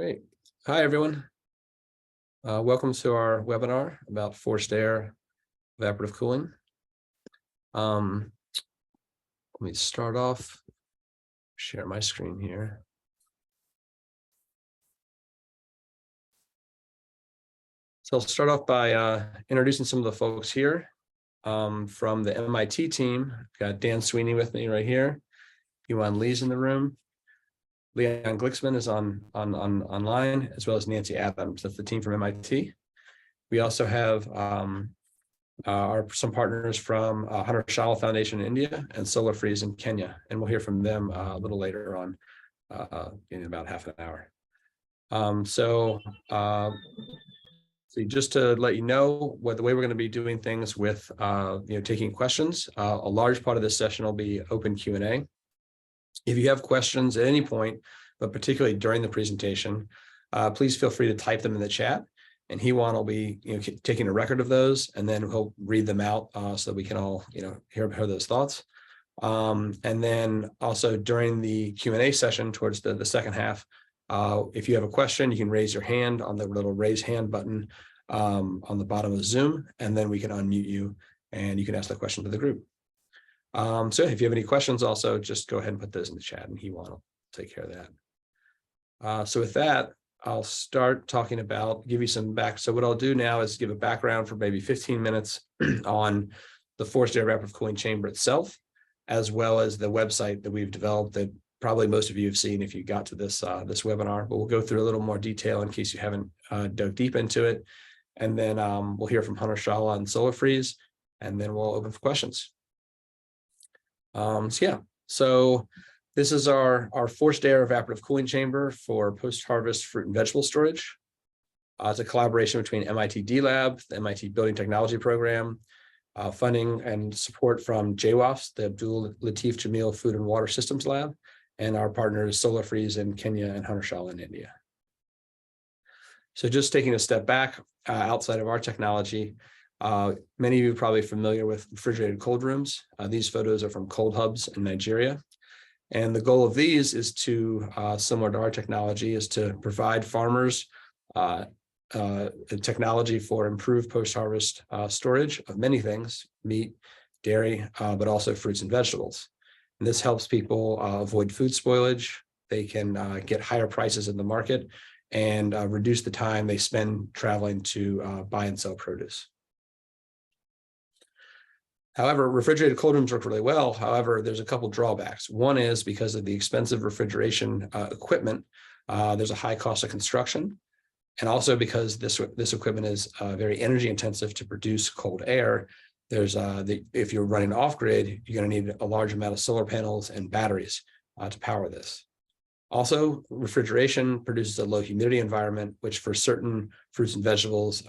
Great. Hi, everyone. Welcome to our webinar about forced air evaporative cooling. Let me start off, share my screen here. So I'll start off by introducing some of the folks here from the MIT team. Got Dan Sweeney with me right here. Yuan Lee's in the room. Leon Glicksman is online, as well as Nancy Adams. That's the team from MIT. We also have some partners from Hunter-Shala Foundation in India and Solar Freeze in Kenya, and we'll hear from them a little later on in about half an hour. So just to let you know the way we're going to be doing things with taking questions. A large part of this session will be open Q&A. If you have questions at any point, but particularly during the presentation, please feel free to type them in the chat, and Yuan will be taking a record of those, and then he'll read them out so that we can all hear those thoughts. And then also during the Q&A session towards the second half, if you have a question, you can raise your hand on the little raise hand button on the bottom of Zoom, and then we can unmute you and you can ask the question to the group. So if you have any questions, also just go ahead and put those in the chat, and Yuan will take care of that. So with that, I'll start talking about, give you some back. So what I'll do now is give a background for maybe 15 minutes on the forced air evaporative cooling chamber itself, as well as the website that we've developed that probably most of you have seen if you got to this webinar, but we'll go through a little more detail in case you haven't dug deep into it. And then we'll hear from Hunter-Shala and Solar Freeze, and then we'll open for questions. So this is our forced air evaporative cooling chamber for post-harvest fruit and vegetable storage. It's a collaboration between MIT D-Lab, the MIT Building Technology Program, funding and support from JWAFS, the Abdul Latif Jameel Food and Water Systems Lab, and our partners Solar Freeze in Kenya and Hunter-Shala in India. So just taking a step back outside of our technology, many of you are probably familiar with refrigerated cold rooms. These photos are from cold hubs in Nigeria. And the goal of these is to, similar to our technology, is to provide farmers technology for improved post-harvest storage of many things, meat, dairy, but also fruits and vegetables. And this helps people avoid food spoilage. They can get higher prices in the market and reduce the time they spend traveling to buy and sell produce. However, refrigerated cold rooms work really well. However, there's a couple drawbacks. One is because of the expensive refrigeration equipment, there's a high cost of construction. And also because this equipment is very energy intensive to produce cold air, there's if you're running off grid, you're going to need a large amount of solar panels and batteries to power this. Also, refrigeration produces a low humidity environment, which for certain fruits and vegetables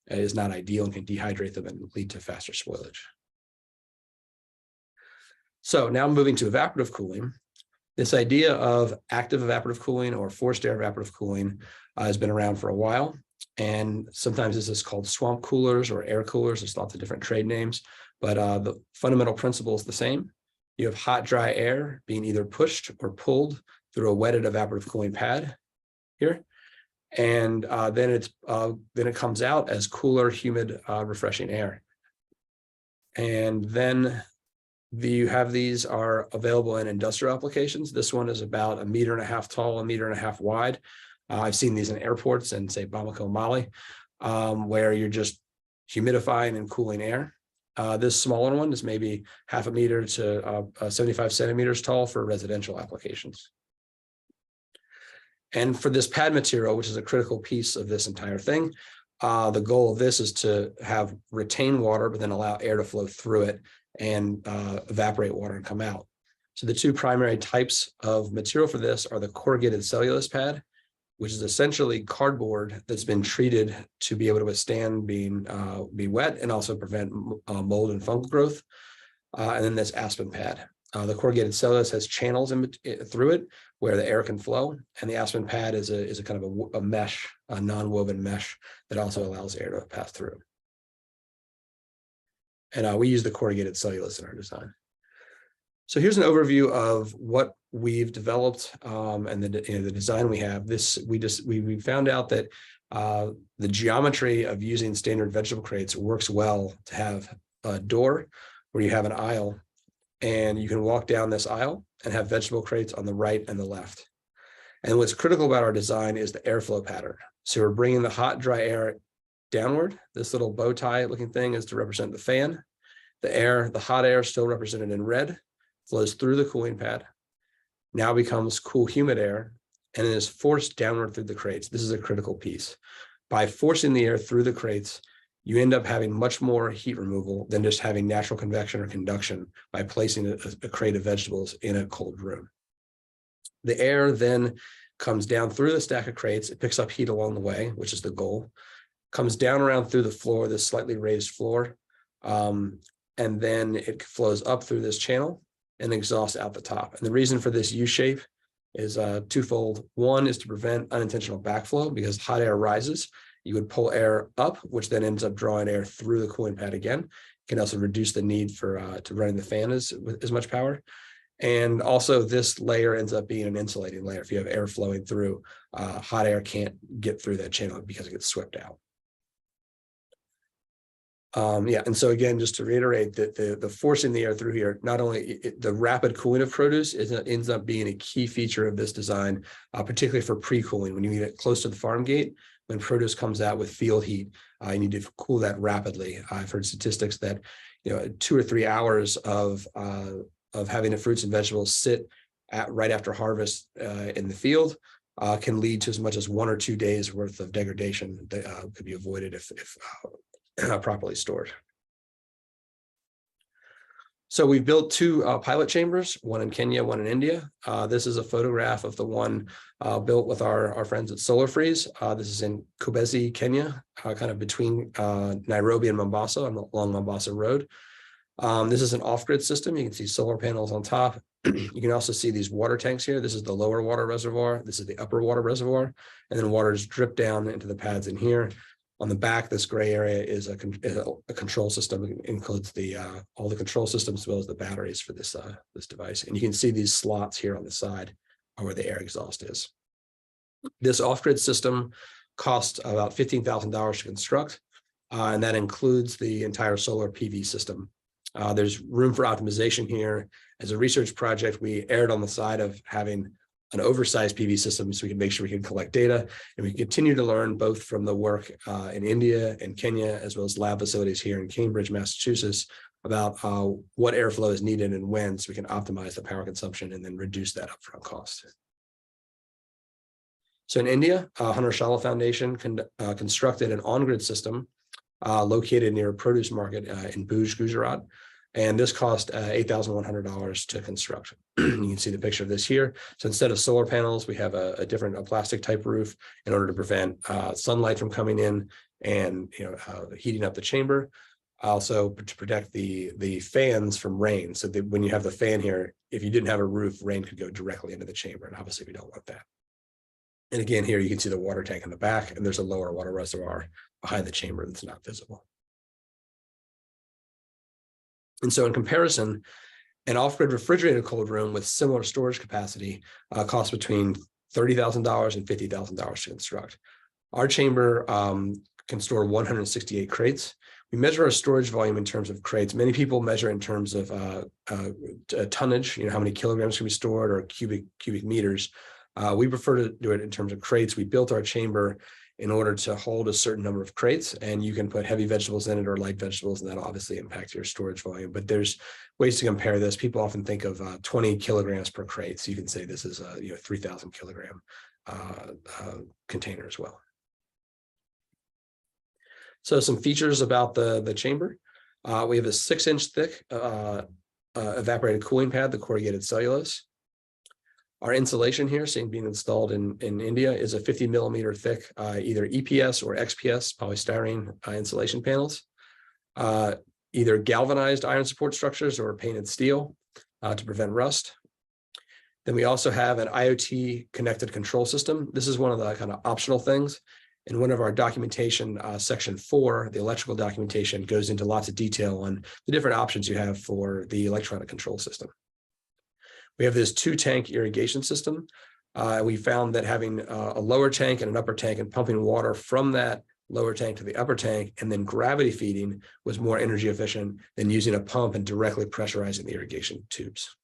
is not ideal and can dehydrate them and lead to faster spoilage. So now moving to evaporative cooling. This idea of active evaporative cooling or forced air evaporative cooling has been around for a while. And sometimes this is called swamp coolers or air coolers. There's lots of different trade names, but the fundamental principle is the same. You have hot, dry air being either pushed or pulled through a wetted evaporative cooling pad here. And then it comes out as cooler, humid, refreshing air. And then you have these are available in industrial applications. This one is about 1.5 meters tall, 1.5 meters wide. I've seen these in airports in, say, Bamako, Mali, where you're just humidifying and cooling air. This smaller one is maybe 0.5 meter to 75 centimeters tall for residential applications. And for this pad material, which is a critical piece of this entire thing, the goal of this is to have retain water, but then allow air to flow through it and evaporate water and come out. So the two primary types of material for this are the corrugated cellulose pad, which is essentially cardboard that's been treated to be able to withstand being wet and also prevent mold and fungal growth. And then this aspen pad. The corrugated cellulose has channels through it where the air can flow, and the aspen pad is a kind of a mesh, a non-woven mesh that also allows air to pass through. And we use the corrugated cellulose in our design. So here's an overview of what we've developed and the design we have. We found out that the geometry of using standard vegetable crates works well to have a door where you have an aisle, and you can walk down this aisle and have vegetable crates on the right and the left. And what's critical about our design is the airflow pattern. So we're bringing the hot, dry air downward. This little bow tie looking thing is to represent the fan. The hot air, still represented in red, flows through the cooling pad, now becomes cool, humid air, and is forced downward through the crates. This is a critical piece. By forcing the air through the crates, you end up having much more heat removal than just having natural convection or conduction by placing a crate of vegetables in a cold room. The air then comes down through the stack of crates. It picks up heat along the way, which is the goal, comes down around through the floor, this slightly raised floor, and then it flows up through this channel and exhaust out the top. And the reason for this U shape is twofold. One is to prevent unintentional backflow, because hot air rises. You would pull air up, which then ends up drawing air through the cooling pad again. It can also reduce the need for to running the fan with as much power. And also this layer ends up being an insulating layer. If you have air flowing through, hot air can't get through that channel because it gets swept out. And so again, just to reiterate that the forcing the air through here, not only the rapid cooling of produce ends up being a key feature of this design, particularly for pre-cooling. When you get close to the farm gate, when produce comes out with field heat, you need to cool that rapidly. I've heard statistics that 2 or 3 hours of having the fruits and vegetables sit right after harvest in the field can lead to as much as 1 or 2 days worth of degradation that could be avoided if properly stored. So we've built 2 pilot chambers, one in Kenya, one in India. This is a photograph of the one built with our friends at Solar Freeze. This is in Kobezi, Kenya, kind of between Nairobi and Mombasa along Mombasa Road. This is an off-grid system. You can see solar panels on top. You can also see these water tanks here. This is the lower water reservoir. This is the upper water reservoir. And then water is dripped down into the pads in here. On the back, this gray area is a control system. It includes all the control systems as well as the batteries for this device. And you can see these slots here on the side are where the air exhaust is. This off-grid system costs about $15,000 to construct, and that includes the entire solar PV system. There's room for optimization here. As a research project, we erred on the side of having an oversized PV system so we can make sure we can collect data, and we continue to learn both from the work in India and Kenya, as well as lab facilities here in Cambridge, Massachusetts, about what airflow is needed and when, so we can optimize the power consumption and then reduce that upfront cost. So in India, Hunter Shala Foundation constructed an on-grid system located near a produce market in Bhuj, Gujarat. And this cost $8,100 to construct. You can see the picture of this here. So instead of solar panels, we have a different plastic type roof in order to prevent sunlight from coming in and heating up the chamber. Also to protect the fans from rain. So that when you have the fan here, if you didn't have a roof, rain could go directly into the chamber. And obviously we don't want that. And again, here you can see the water tank in the back, and there's a lower water reservoir behind the chamber that's not visible. And so in comparison, an off-grid refrigerated cold room with similar storage capacity costs between $30,000 and $50,000 to construct. Our chamber can store 168 crates. We measure our storage volume in terms of crates. Many people measure in terms of tonnage, how many kilograms can be stored, or cubic meters. We prefer to do it in terms of crates. We built our chamber in order to hold a certain number of crates, and you can put heavy vegetables in it or light vegetables, and that'll obviously impact your storage volume. But there's ways to compare this. People often think of 20 kilograms per crate. So you can say this is a 3,000 kilogram container as well. So some features about the chamber. We have a 6-inch thick evaporated cooling pad, the corrugated cellulose. Our insulation here, being installed in India, is a 50 millimeter thick, either EPS or XPS polystyrene insulation panels, either galvanized iron support structures or painted steel to prevent rust. Then we also have an IoT connected control system. This is one of the kind of optional things. In one of our documentation, section 4, the electrical documentation goes into lots of detail on the different options you have for the electronic control system. We have this 2-tank irrigation system. We found that having a lower tank and an upper tank and pumping water from that lower tank to the upper tank and then gravity feeding was more energy efficient than using a pump and directly pressurizing the irrigation tubes.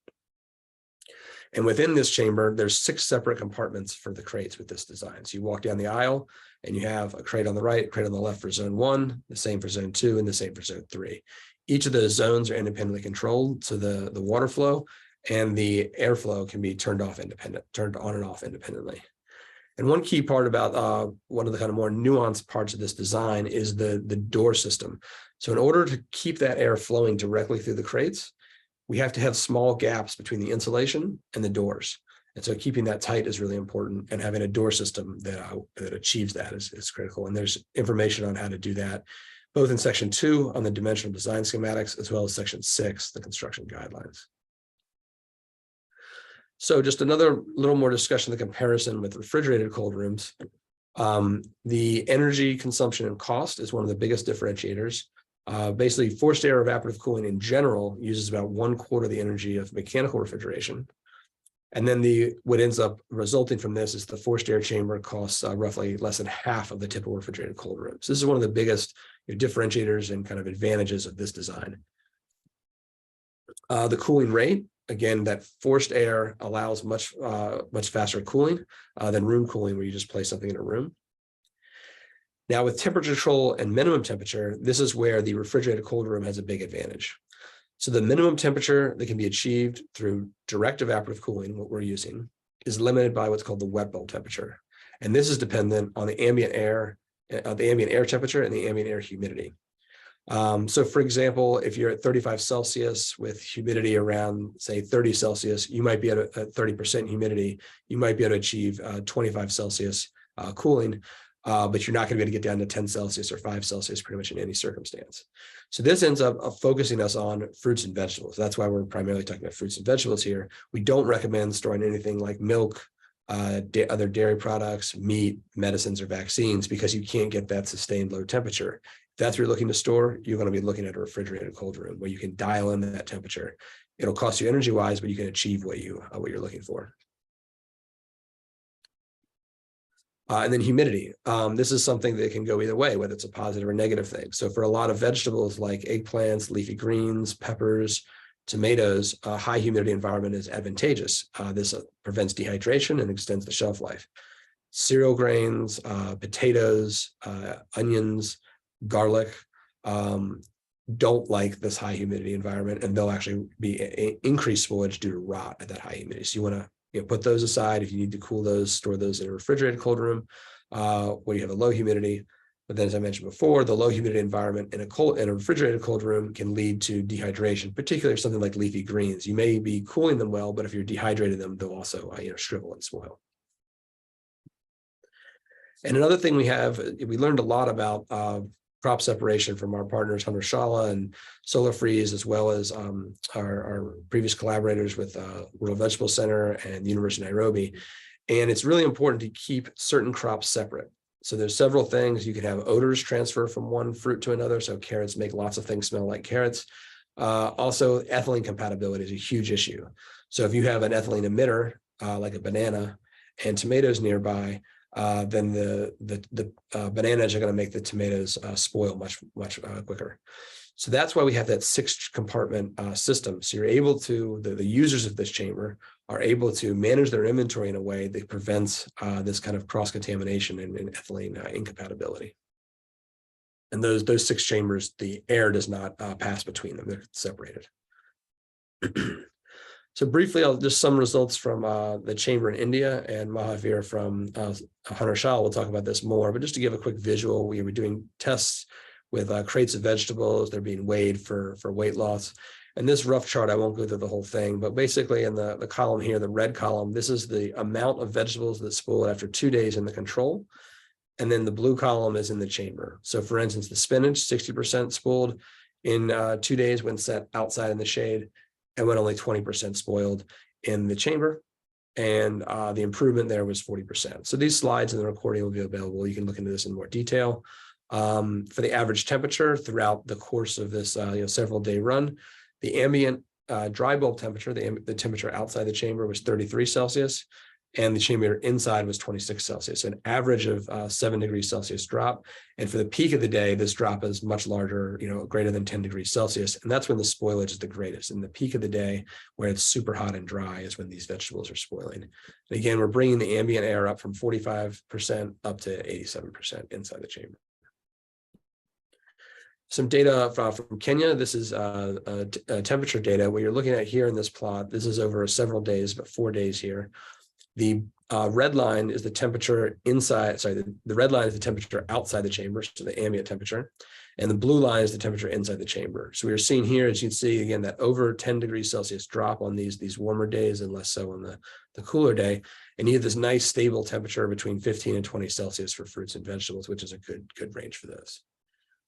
And within this chamber, there's 6 separate compartments for the crates with this design. So you walk down the aisle and you have a crate on the right, a crate on the left for zone 1, the same for zone 2, and the same for zone 3. Each of those zones are independently controlled, so the water flow and the airflow can be turned on and off independently. And one key part about one of the kind of more nuanced parts of this design is the door system. So in order to keep that air flowing directly through the crates, we have to have small gaps between the insulation and the doors. And so keeping that tight is really important, and having a door system that achieves that is critical. And there's information on how to do that, both in section 2 on the dimensional design schematics, as well as section 6, the construction guidelines. So just another little more discussion, the comparison with refrigerated cold rooms. The energy consumption and cost is one of the biggest differentiators. Basically, forced air evaporative cooling in general uses about 1/4 of the energy of mechanical refrigeration. And then what ends up resulting from this is the forced air chamber costs roughly less than half of the typical refrigerated cold rooms. This is one of the biggest differentiators and kind of advantages of this design. The cooling rate, again, that forced air allows much faster cooling than room cooling, where you just place something in a room. Now, with temperature control and minimum temperature, this is where the refrigerated cold room has a big advantage. So the minimum temperature that can be achieved through direct evaporative cooling, what we're using, is limited by what's called the wet bulb temperature. And this is dependent on the ambient air temperature and the ambient air humidity. So for example, if you're at 35 Celsius with humidity around, say, 30 Celsius, you might be at 30% humidity. You might be able to achieve 25 Celsius cooling, but you're not going to be able to get down to 10 Celsius or 5 Celsius pretty much in any circumstance. So this ends up focusing us on fruits and vegetables. That's why we're primarily talking about fruits and vegetables here. We don't recommend storing anything like milk, other dairy products, meat, medicines, or vaccines, because you can't get that sustained low temperature. If that's what you're looking to store, you're going to be looking at a refrigerated cold room where you can dial in that temperature. It'll cost you energy-wise, but you can achieve what you're looking for. And then humidity. This is something that can go either way, whether it's a positive or negative thing. So for a lot of vegetables like eggplants, leafy greens, peppers, tomatoes, a high humidity environment is advantageous. This prevents dehydration and extends the shelf life. Cereal grains, potatoes, onions, garlic don't like this high humidity environment, and they'll actually be increased spoilage due to rot at that high humidity. So you want to put those aside. If you need to cool those, store those in a refrigerated cold room where you have a low humidity. But then, as I mentioned before, the low humidity environment in a refrigerated cold room can lead to dehydration, particularly something like leafy greens. You may be cooling them well, but if you're dehydrating them, they'll also shrivel and spoil. And another thing we learned a lot about crop separation from our partners, Hunter-Shala and Solar Freeze, as well as our previous collaborators with World Vegetable Center and the University of Nairobi. And it's really important to keep certain crops separate. So there's several things. You can have odors transfer from one fruit to another. So carrots make lots of things smell like carrots. Also, ethylene compatibility is a huge issue. So if you have an ethylene emitter, like a banana, and tomatoes nearby, then the bananas are going to make the tomatoes spoil much quicker. So that's why we have that 6-compartment system. So you're able to, the users of this chamber are able to manage their inventory in a way that prevents this kind of cross-contamination and ethylene incompatibility. And those 6 chambers, the air does not pass between them. They're separated. So briefly, I'll just some results from the chamber in India, and Mahavir from Hunter-Shala will talk about this more. But just to give a quick visual, we were doing tests with crates of vegetables. They're being weighed for weight loss. And this rough chart, I won't go through the whole thing, but basically in the column here, the red column, this is the amount of vegetables that spoiled after 2 days in the control. And then the blue column is in the chamber. So for instance, the spinach, 60% spoiled in 2 days when set outside in the shade, and when only 20% spoiled in the chamber. And the improvement there was 40%. So these slides in the recording will be available. You can look into this in more detail. For the average temperature throughout the course of this several day run, the ambient dry bulb temperature, the temperature outside the chamber was 33 Celsius, and the chamber inside was 26 Celsius, an average of 7 degrees Celsius drop. And for the peak of the day, this drop is much larger, greater than 10 degrees Celsius. And that's when the spoilage is the greatest. In the peak of the day, where it's super hot and dry, is when these vegetables are spoiling. And again, we're bringing the ambient air up from 45% up to 87% inside the chamber. Some data from Kenya. This is temperature data. What you're looking at here in this plot, this is over several days, but 4 days here. The red line is the temperature inside, sorry, the red line is the temperature outside the chamber, so the ambient temperature. And the blue line is the temperature inside the chamber. So we're seeing here, as you can see, again, that over 10 degrees Celsius drop on these warmer days and less so on the cooler day. And you have this nice stable temperature between 15 and 20 Celsius for fruits and vegetables, which is a good range for those.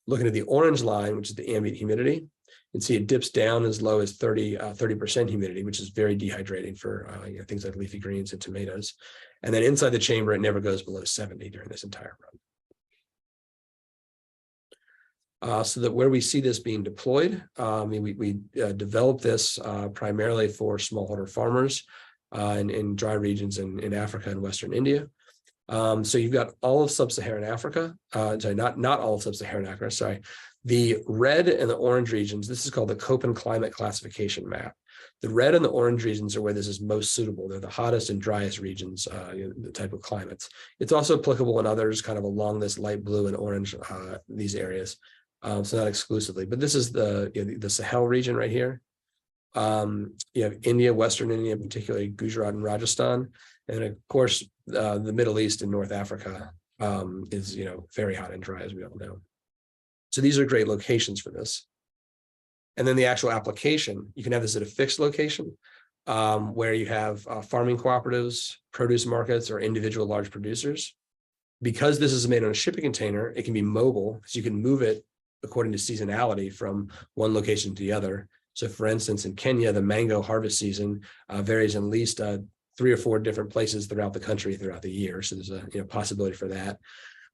Looking at the orange line, which is the ambient humidity, you can see it dips down as low as 30% humidity, which is very dehydrating for things like leafy greens and tomatoes. And then inside the chamber, it never goes below 70 during this entire run. So that where we see this being deployed, we developed this primarily for smallholder farmers in dry regions in Africa and Western India. So you've got all of sub-Saharan Africa, sorry, not all of sub-Saharan Africa, sorry. The red and the orange regions, this is called the Köppen climate classification map. The red and the orange regions are where this is most suitable. They're the hottest and driest regions, the type of climates. It's also applicable in others kind of along this light blue and orange, these areas. So not exclusively, but this is the Sahel region right here. You have India, Western India, particularly Gujarat and Rajasthan. And of course, the Middle East and North Africa is, very hot and dry, as we all know. So these are great locations for this. And then the actual application, you can have this at a fixed location where you have farming cooperatives, produce markets, or individual large producers. Because this is made on a shipping container, it can be mobile, so you can move it according to seasonality from one location to the other. So for instance, in Kenya, the mango harvest season varies in at least 3 or 4 different places throughout the country throughout the year. So there's a possibility for that.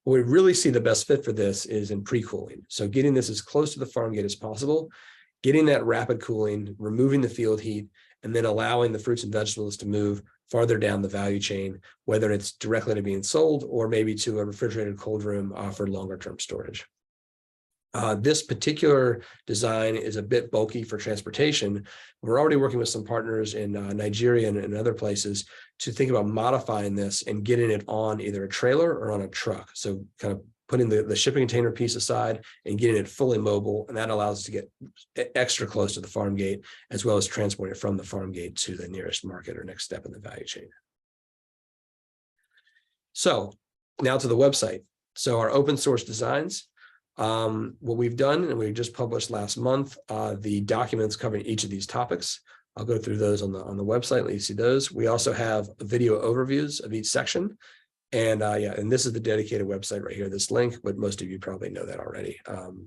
Where we really see the best fit for this is in pre-cooling. So getting this as close to the farm gate as possible, getting that rapid cooling, removing the field heat, and then allowing the fruits and vegetables to move farther down the value chain, whether it's directly to being sold or maybe to a refrigerated cold room for longer term storage. This particular design is a bit bulky for transportation. We're already working with some partners in Nigeria and other places to think about modifying this and getting it on either a trailer or on a truck. So kind of putting the shipping container piece aside and getting it fully mobile. And that allows us to get extra close to the farm gate, as well as transport it from the farm gate to the nearest market or next step in the value chain. So now to the website. So our open source designs. What we've done, and we just published last month, the documents covering each of these topics. I'll go through those on the website, let you see those. We also have video overviews of each section. And and this is the dedicated website right here, this link, but most of you probably know that already.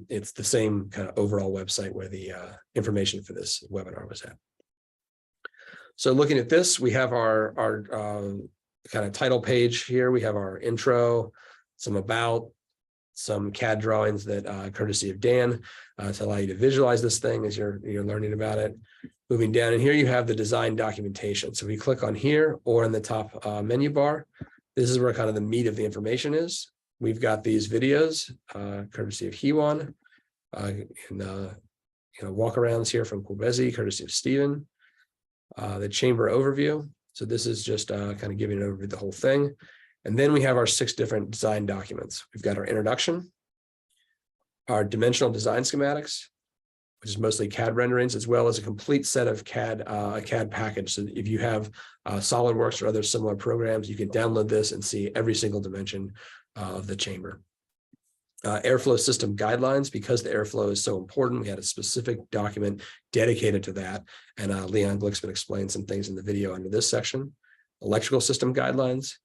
It's the same kind of overall website where the information for this webinar was at. So looking at this, we have our kind of title page here. We have our intro, some about, some CAD drawings that courtesy of Dan to allow you to visualize this thing as you're learning about it. Moving down, and here you have the design documentation. So if you click on here or in the top menu bar, this is where kind of the meat of the information is. We've got these videos courtesy of Hewan, and walkarounds here from Kwebezi, courtesy of Stephen. The chamber overview. So this is just kind of giving an overview of the whole thing. And then we have our 6 different design documents. We've got our introduction, our dimensional design schematics, which is mostly CAD renderings, as well as a complete set of a CAD package. So if you have SolidWorks or other similar programs, you can download this and see every single dimension of the chamber. Airflow system guidelines, because the airflow is so important, we had a specific document dedicated to that. And Leon Glicksman explained some things in the video under this section. Electrical system guidelines,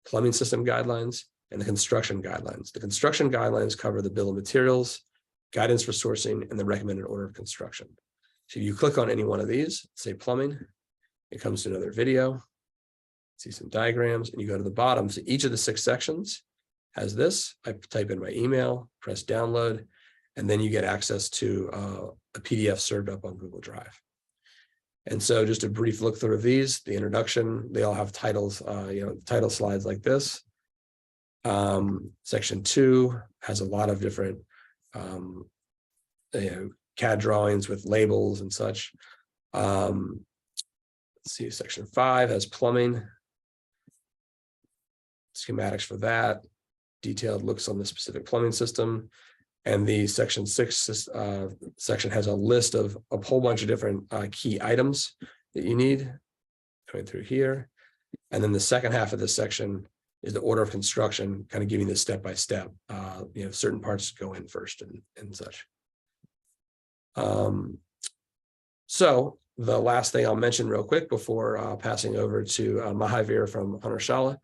plumbing system guidelines, and the construction guidelines. The construction guidelines cover the bill of materials, guidance for sourcing, and the recommended order of construction. So you click on any one of these, say plumbing, it comes to another video, see some diagrams, and you go to the bottom. So each of the 6 sections has this. I type in my email, press download, and then you get access to a PDF served up on Google Drive. And so just a brief look through of these, the introduction, they all have titles, title slides like this. Section 2 has a lot of different CAD drawings with labels and such. Let's see, section 5 has plumbing, schematics for that, detailed looks on the specific plumbing system. And the section 6 section has a list of a whole bunch of different key items that you need coming through here. And then the second half of this section is the order of construction, kind of giving this step by step. Certain parts go in first and such. So the last thing I'll mention real quick before passing over to Mahavir from Hunter-Shala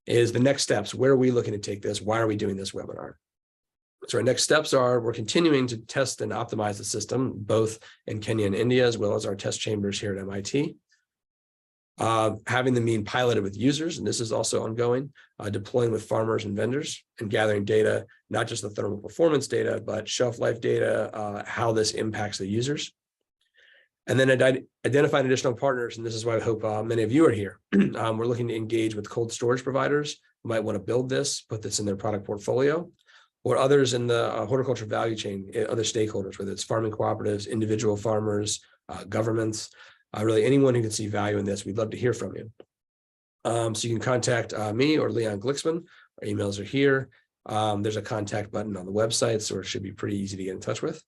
is the next steps. Where are we looking to take this? Why are we doing this webinar? So our next steps are we're continuing to test and optimize the system, both in Kenya and India, as well as our test chambers here at MIT. Having them being piloted with users, and this is also ongoing, deploying with farmers and vendors and gathering data, not just the thermal performance data, but shelf life data, how this impacts the users. And then identifying additional partners, and this is why I hope many of you are here. We're looking to engage with cold storage providers who might want to build this, put this in their product portfolio, or others in the horticulture value chain, other stakeholders, whether it's farming cooperatives, individual farmers, governments, really anyone who can see value in this. We'd love to hear from you. So you can contact me or Leon Glicksman. Our emails are here. There's a contact button on the website, so it should be pretty easy to get in touch with.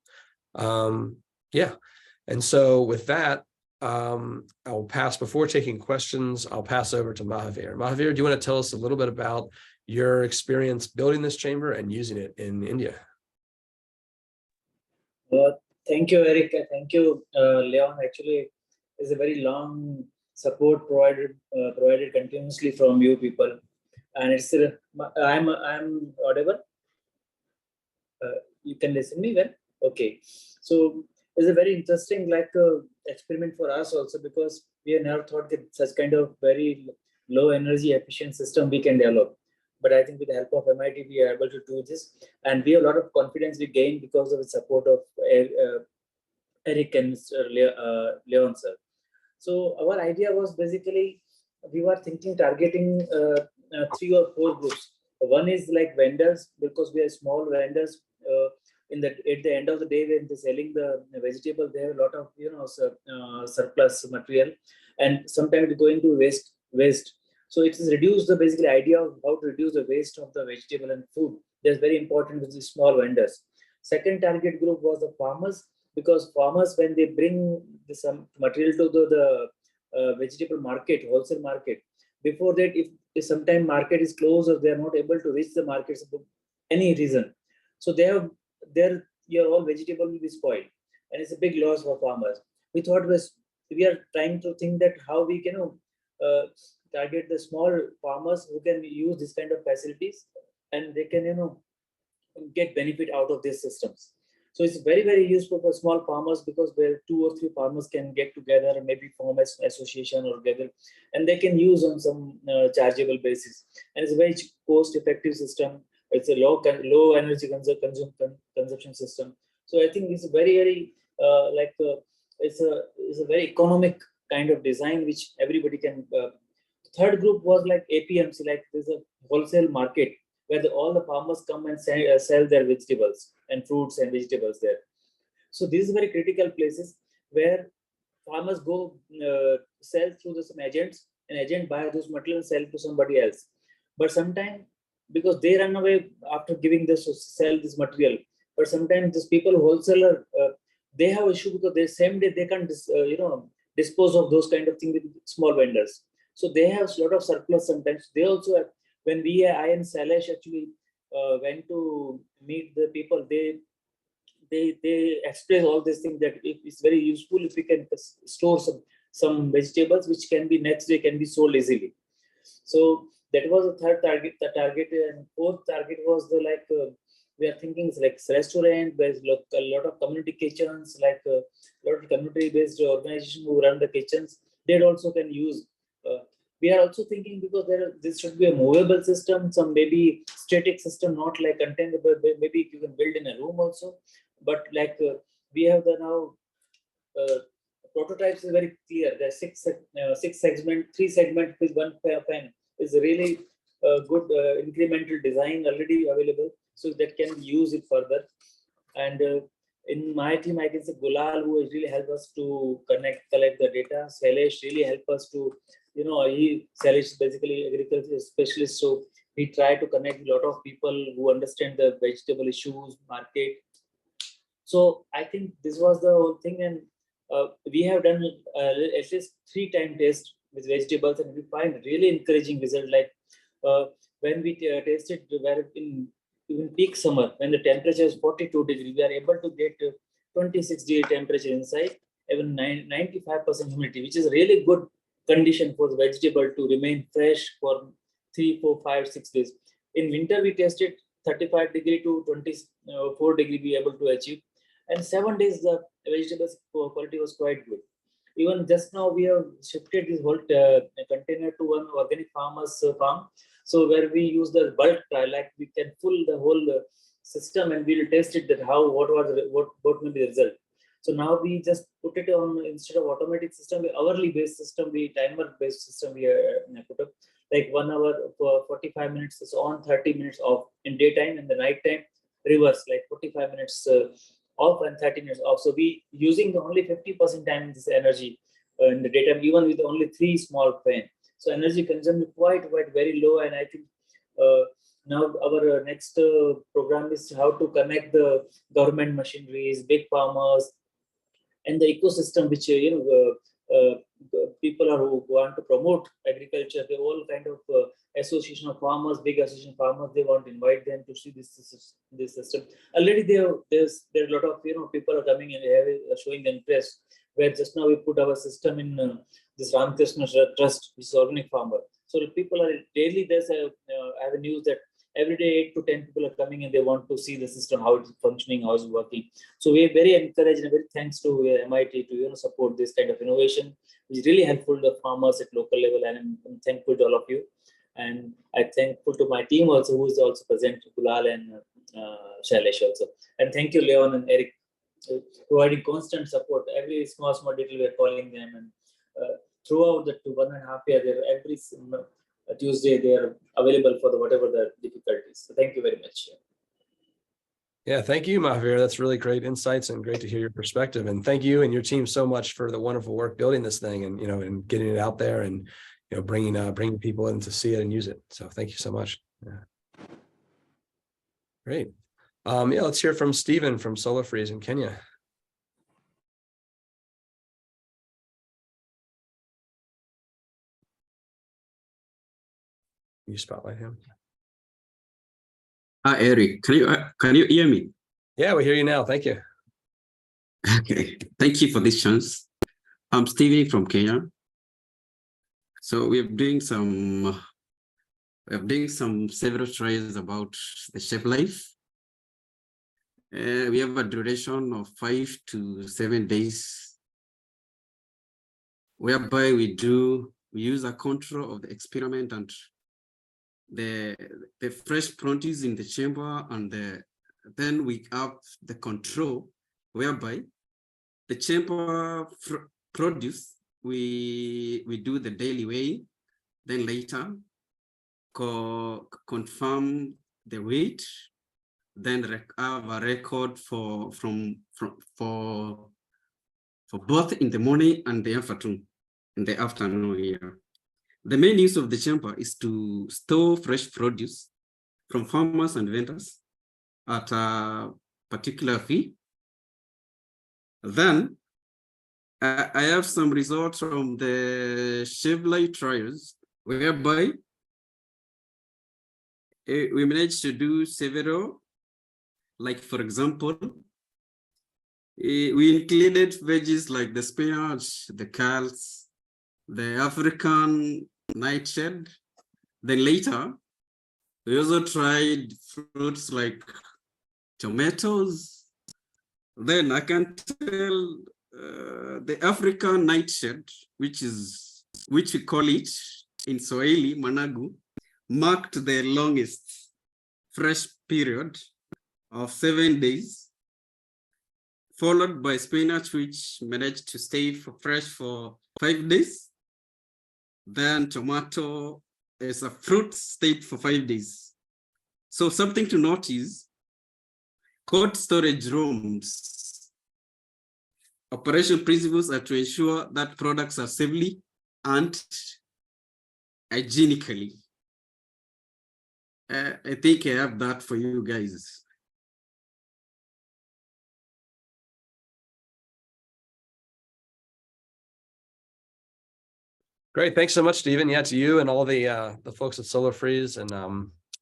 And so with that, I'll pass, before taking questions, I'll pass over to Mahavir. Mahavir, do you want to tell us a little bit about your experience building this chamber and using it in India? Thank you, Eric. Thank you, Leon. Actually, it's a very long support provided continuously from you people, and it's I'm audible. You can listen me well. Okay, so it's a very interesting experiment for us also, because we have never thought that such kind of very low energy efficient system we can develop. But I think with the help of MIT, we are able to do this, and we have a lot of confidence we gain because of the support of Eric and Mr. Leon sir. So our idea was basically, we were targeting 3 or 4 groups. One is like vendors, because we are small vendors. At the end of the day, when they're selling the vegetable, they have a lot of surplus material, and sometimes it's going to waste. So it is reduce the basically idea of how to reduce the waste of the vegetable and food. That's very important with the small vendors. Second target group was the farmers, because farmers, when they bring some material to the vegetable market, wholesale market, before that, if sometime market is closed or they are not able to reach the markets for any reason, so your all vegetable will be spoiled, and it's a big loss for farmers. We thought we are trying to think that how we can target the small farmers who can use this kind of facilities, and they can get benefit out of these systems. So it's very, very useful for small farmers, because where 2 or 3 farmers can get together and maybe form an association or gather, and they can use on some chargeable basis. And it's a very cost-effective system. It's a low energy consumption system. So I think it's a very, very it's a very economic kind of design which everybody can. Third group was like APMC, like there's a wholesale market where all the farmers come and sell their vegetables and fruits and vegetables there. So these are very critical places where farmers go sell through some agents, and agent buy those material and sell to somebody else. But sometimes, because they run away after giving this, sell this material, but sometimes these people, wholesaler, they have issue because they same day they can't dispose of those kind of things with small vendors. So they have a lot of surplus sometimes. They also have, when I and Salesh actually went to meet the people, they express all these things, that it's very useful if we can store some vegetables which can be next day can be sold easily. So that was the third target. The target, and fourth target was we are thinking it's like restaurant. There's a lot of community kitchens, like a lot of community-based organizations who run the kitchens. They also can use. We are also thinking, because this should be a movable system, some maybe static system, not like container, but maybe you can build in a room also. But we have the now prototypes is very clear. There's six segment, 3 segment with 1 fan is really good incremental design already available, so that can use it further. And in my team, I can say Gulal, who has really helped us to collect the data. Shailesh really helped us to, Shailesh is basically agriculture specialist, so we try to connect a lot of people who understand the vegetable issues, market. So I think this was the whole thing, and we have done at least 3 time tests with vegetables, and we find really encouraging result. Like when we tasted where in even peak summer, when the temperature is 42 degrees, we are able to get 26-degree temperature inside, even 95% humidity, which is a really good condition for the vegetable to remain fresh for 3, 4, 5, 6 days. In winter, we tested 35 degree to 24 degree we able to achieve, and 7 days the vegetables quality was quite good. Even just now we have shifted this whole container to one organic farmers farm, so where we use the bulk trial, like we can full the whole system and we'll test it that how what will be the result. So now we just put it on, instead of automatic system, hourly based system, we timer based system we put up, like 1 hour for 45 minutes is on, 30 minutes off in daytime, and the night time reverse, like 45 minutes off and 30 minutes off. So we using the only 50% time this energy in the daytime, even with only 3 small fan. So energy consumption quite very low, and I think now our next program is how to connect the government machineries, big farmers, and the ecosystem which people are who want to promote agriculture. They all kind of association of farmers, big association of farmers, they want to invite them to see this system. Already there's a lot of people are coming and showing interest. Where just now we put our system in this Ramakrishna Trust, which is organic farmer. So the people are daily, there's a I have a news that every day 8 to 10 people are coming and they want to see the system, how it's functioning, how it's working. So we're very encouraged and very thanks to MIT to support this kind of innovation, which is really helpful to the farmers at local level. And I'm thankful to all of you, and I'm thankful to my team also, who is also present, Gulal and Shailesh also. And thank you, Leon and Eric, providing constant support. Every small detail we're calling them, and throughout the 1.5 years, every Tuesday they are available for whatever the difficulties. So thank you very much. Yeah, thank you, Mahavir. That's really great insights and great to hear your perspective. And thank you and your team so much for the wonderful work building this thing, and and getting it out there, and bringing people in to see it and use it. So thank you so much. Yeah. Great. Yeah, let's hear from Stephen from Solar Freeze in Kenya. You spotlight him. Hi, Eric. Can you hear me? Yeah, we hear you now. Thank you. Okay. Thank you for this chance. I'm Stevie from Kenya. So we're doing some several trials about the shelf life. We have a duration of 5 to 7 days, whereby we use a control of the experiment and the fresh produce in the chamber, and then we have the control whereby the chamber produce we do the daily weighing, then later confirm the weight, then have a record for both in the morning and the afternoon here. The main use of the chamber is to store fresh produce from farmers and vendors at a particular fee. Then I have some results from the shelf life trials, whereby we managed to do several, like for example, we included veggies like the spinach, the kales, the African nightshade. Then later, we also tried fruits like tomatoes. Then I can tell the African nightshade, which we call it in Swahili managu, marked the longest fresh period of 7 days followed by spinach, which managed to stay fresh for 5 days. Then tomato is a fruit stayed for 5 days. So something to notice, cold storage rooms. Operation principles are to ensure that products are safely and hygienically. I think I have that for you guys. Great. Thanks so much, Stephen. Yeah, to you and all the folks at Solar Freeze. And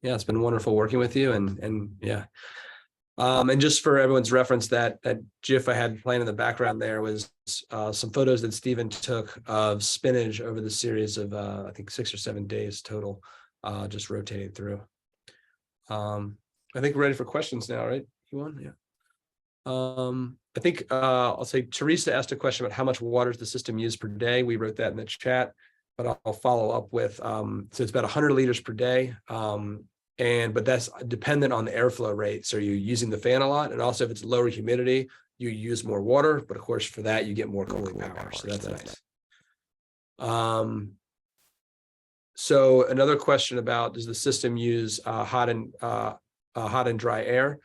yeah, it's been wonderful working with you. And yeah. And just for everyone's reference, that GIF I had playing in the background there was some photos that Stephen took of spinach over the series of I think 6 or 7 days total, just rotating through. I think we're ready for questions now, right? You want? Yeah. I think I'll say Teresa asked a question about how much water does the system use per day. We wrote that in the chat, but I'll follow up with so it's about 100 liters per day. But that's dependent on the airflow rate. So you're using the fan a lot, and also if it's lower humidity, you use more water. But of course, for that you get more cooling power. So that's nice. So another question about, does the system use hot and dry air?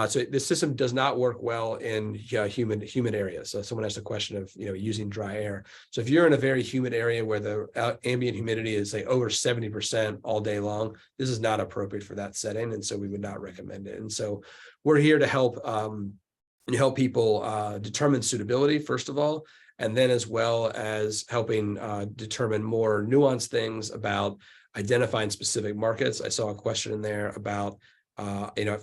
So the system does not work well in humid areas. So someone asked a question of using dry air. So if you're in a very humid area where the ambient humidity is say over 70% all day long, this is not appropriate for that setting, and so we would not recommend it. And so we're here to help people determine suitability first of all, and then as well as helping determine more nuanced things about identifying specific markets. I saw a question in there about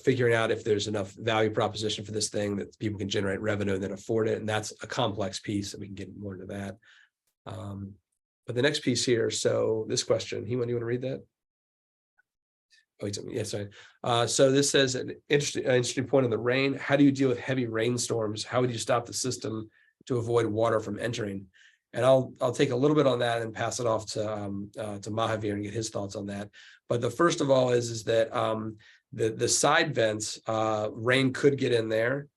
figuring out if there's enough value proposition for this thing that people can generate revenue and then afford it. And that's a complex piece, and we can get more into that. But the next piece here, so this question, you want to read that? Oh, yes, sorry. So this says an interesting point on the rain. How do you deal with heavy rainstorms? How would you stop the system to avoid water from entering? And I'll take a little bit on that and pass it off to Mahavir and get his thoughts on that. But the first of all is that the side vents, rain could get in there,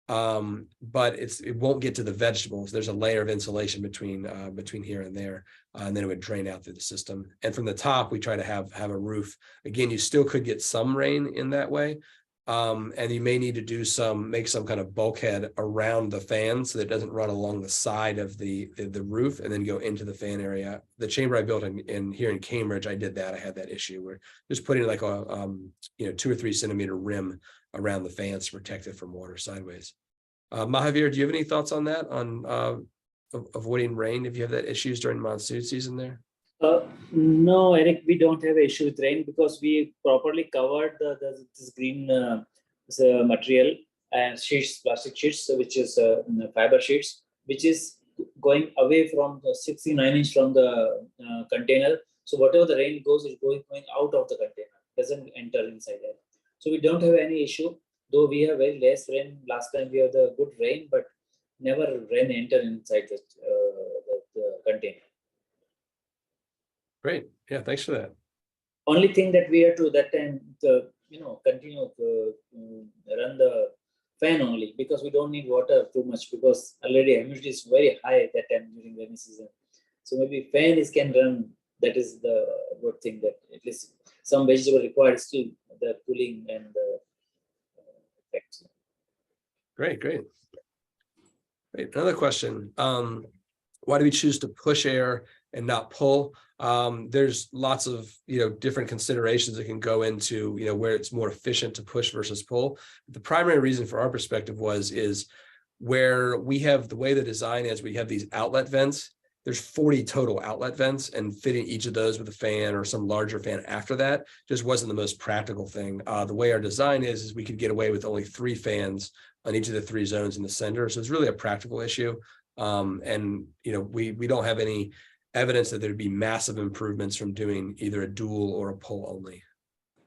but it won't get to the vegetables. There's a layer of insulation between here and there, and then it would drain out through the system. And from the top, we try to have a roof. Again, you still could get some rain in that way, and you may need to make some kind of bulkhead around the fan so that it doesn't run along the side of the roof and then go into the fan area. The chamber I built in here in Cambridge, I did that. I had that issue where just putting like a 2 or 3 centimeter rim around the fans to protect it from water sideways. Mahavir, do you have any thoughts on that, on avoiding rain if you have that issues during monsoon season there? No, Eric, we don't have an issue with rain because we properly covered this green material and sheets, plastic sheets, which is fiber sheets, which is going away from the 69 inch from the container. So whatever the rain goes is going out of the container, doesn't enter inside there. So we don't have any issue, though we have very less rain. Last time we had the good rain, but never rain enter inside the container. Great. Yeah, thanks for that. Only thing that we have to that time continue to run the fan only, because we don't need water too much, because already humidity is very high at that time during rainy season. So maybe fan can run. That is the good thing, that at least some vegetable required still the cooling and the effects. Great. Another question. Why do we choose to push air and not pull? There's lots of different considerations that can go into where it's more efficient to push versus pull. The primary reason for our perspective is where we have the way the design is, we have these outlet vents. There's 40 total outlet vents, and fitting each of those with a fan or some larger fan after that just wasn't the most practical thing. The way our design is we could get away with only 3 fans on each of the 3 zones in the center. So it's really a practical issue. And we don't have any evidence that there'd be massive improvements from doing either a dual or a pull only.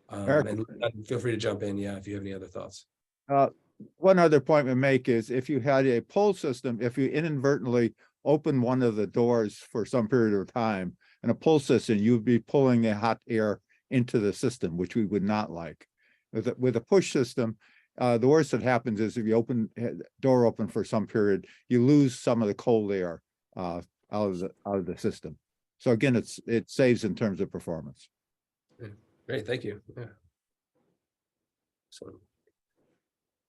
And feel free to jump in, if you have any other thoughts. One other point we make is, if you had a pull system, if you inadvertently open one of the doors for some period of time in a pull system, you'd be pulling the hot air into the system, which we would not like. With a push system, The worst that happens is if you open door open for some period, you lose some of the cold air out of the system. So again, it saves in terms of performance. Great, thank you. Yeah.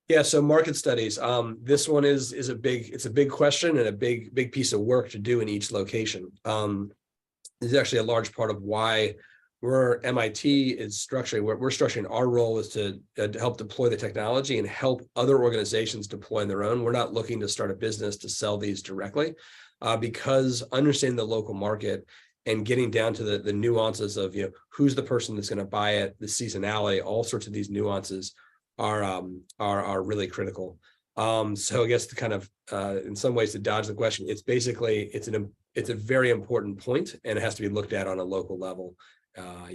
Yeah, so market studies. This one is a big question and a big piece of work to do in each location. This is actually a large part of why MIT is structuring. We're structuring our role is to help deploy the technology and help other organizations deploy their own. We're not looking to start a business to sell these directly, because understanding the local market and getting down to the nuances of who's the person that's going to buy it, the seasonality, all sorts of these nuances are really critical. So I guess to kind of in some ways to dodge the question, it's basically it's a very important point and it has to be looked at on a local level. And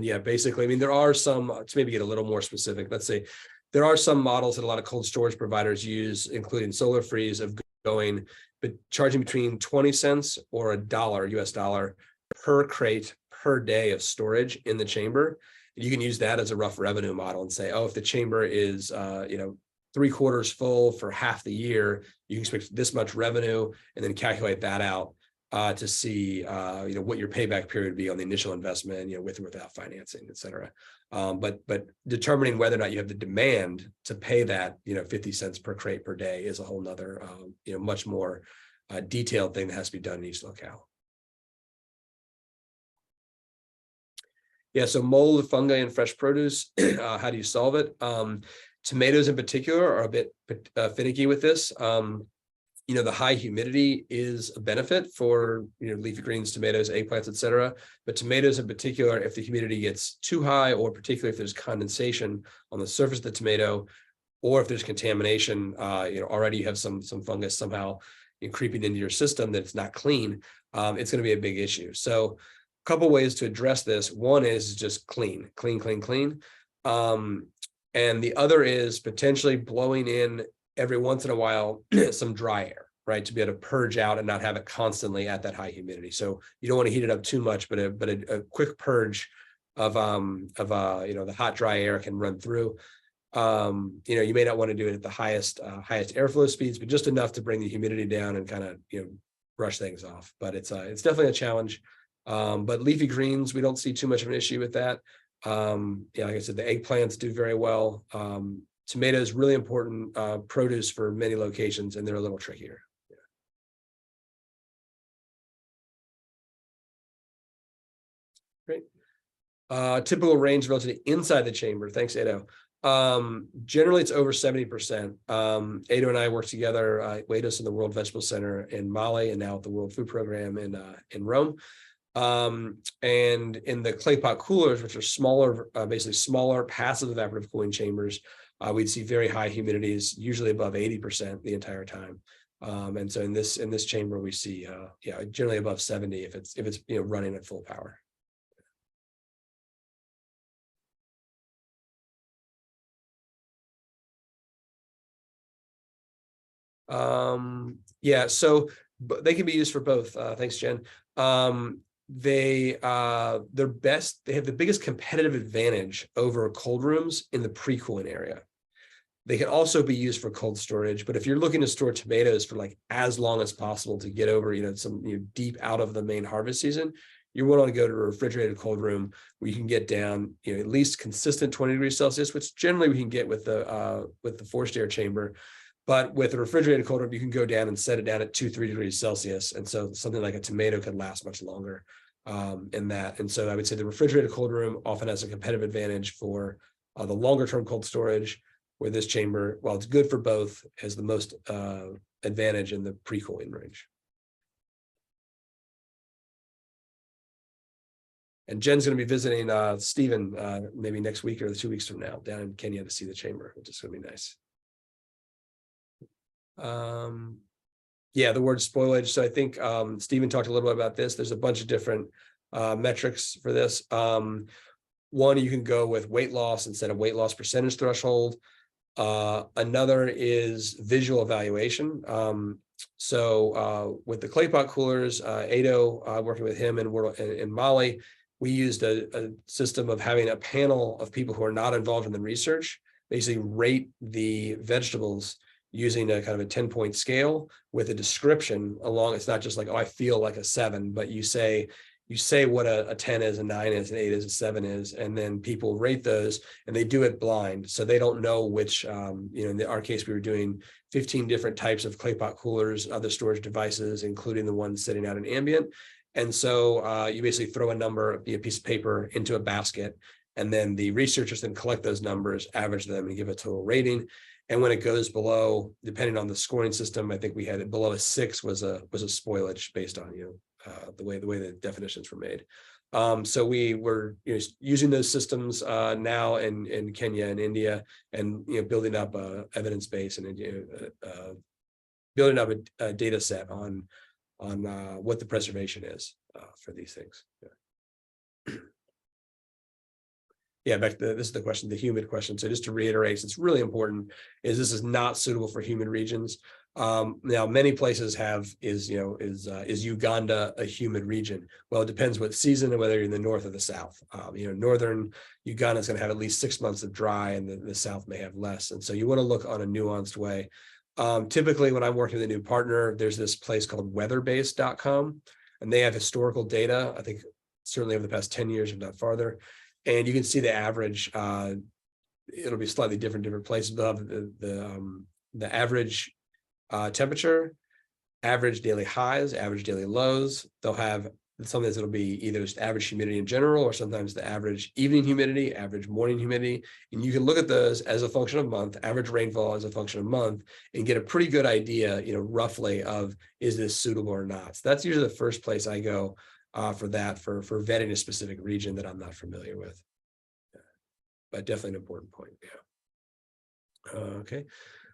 yeah, basically, I mean, there are some, to maybe get a little more specific, let's say there are some models that a lot of cold storage providers use, including Solar Freeze, of going, but charging between 20 cents or $1 US dollar per crate per day of storage in the chamber. You can use that as a rough revenue model and say, oh, if the chamber is 3/4 full for half the year, you can expect this much revenue, and then calculate that out to see what your payback period would be on the initial investment, with or without financing, et cetera. But determining whether or not you have the demand to pay that 50 cents per crate per day is a whole nother much more detailed thing that has to be done in each locale. Yeah, so mold, fungi, and fresh produce. How do you solve it? Tomatoes in particular are a bit finicky with this. The high humidity is a benefit for leafy greens, tomatoes, eggplants, et cetera. But tomatoes in particular, if the humidity gets too high, or particularly if there's condensation on the surface of the tomato, or if there's contamination, already you have some fungus somehow creeping into your system that's not clean, it's going to be a big issue. So a couple ways to address this. One is just clean. And the other is potentially blowing in every once in a while some dry air, right, to be able to purge out and not have it constantly at that high humidity. So you don't want to heat it up too much, but a quick purge of the hot dry air can run through. You may not want to do it at the highest airflow speeds, but just enough to bring the humidity down and kind of brush things off. But it's definitely a challenge. But leafy greens, we don't see too much of an issue with that. Like I said, the eggplants do very well. Tomatoes, really important produce for many locations, and they're a little trickier. Yeah. Great. Typical range relative to inside the chamber. Thanks, Edo. Generally, it's over 70%. Edo and I work together. Wados in the World Vegetable Center in Mali, and now at the World Food Program in Rome. And in the clay pot coolers, which are smaller, basically smaller passive evaporative cooling chambers, we'd see very high humidities, usually above 80% the entire time. And so in this chamber, we see generally above 70 if it's running at full power. So they can be used for both. Thanks, Jen. They have the biggest competitive advantage over cold rooms in the pre-cooling area. They can also be used for cold storage, but if you're looking to store tomatoes for like as long as possible to get over some deep out of the main harvest season, you want to go to a refrigerated cold room where you can get down at least consistent 20 degrees Celsius, which generally we can get with the forced air chamber. But with a refrigerated cold room, you can go down and set it down at 2-3 degrees Celsius. And so something like a tomato could last much longer in that. And so I would say the refrigerated cold room often has a competitive advantage for the longer term cold storage, where this chamber, while it's good for both, has the most advantage in the pre-cooling range. And Jen's going to be visiting Stephen maybe next week or 2 weeks from now down in Kenya to see the chamber, which is going to be nice. The word spoilage. So I think Stephen talked a little bit about this. There's a bunch of different metrics for this. One, you can go with weight loss instead of weight loss percentage threshold. Another is visual evaluation. So with the clay pot coolers, Edo, working with him in Mali, we used a system of having a panel of people who are not involved in the research basically rate the vegetables using a kind of a 10-point scale with a description along. It's not just like, oh, I feel like a 7, but you say what a 10 is, a 9 is, an 8 is, a 7 is, and then people rate those, and they do it blind. So they don't know which, in our case, we were doing 15 different types of clay pot coolers, other storage devices, including the ones sitting out in ambient. And so you basically throw a number, a piece of paper into a basket, and then the researchers then collect those numbers, average them, and give a total rating. And when it goes below, depending on the scoring system, I think we had it below a 6 was a spoilage based on the way the definitions were made. So we were using those systems now in Kenya and India, and building up a evidence base and building up a data set on what the preservation is for these things. Yeah, back to this is the question, the humid question. So just to reiterate, it's really important, is this is not suitable for humid regions. Now many places is Uganda a humid region? Well, it depends what season and whether you're in the north or the south. Northern Uganda is going to have at least 6 months of dry, and the south may have less. And so you want to look on a nuanced way. Typically when I'm working with a new partner, there's this place called weatherbase.com, and they have historical data, I think certainly over the past 10 years, if not farther. And you can see the average. It'll be slightly different places, but the average temperature, average daily highs, average daily lows. They'll have sometimes it'll be either just average humidity in general, or sometimes the average evening humidity, average morning humidity. And you can look at those as a function of month, average rainfall as a function of month, and get a pretty good idea, roughly of, is this suitable or not. So that's usually the first place I go for vetting a specific region that I'm not familiar with. But definitely an important point. Yeah. Okay.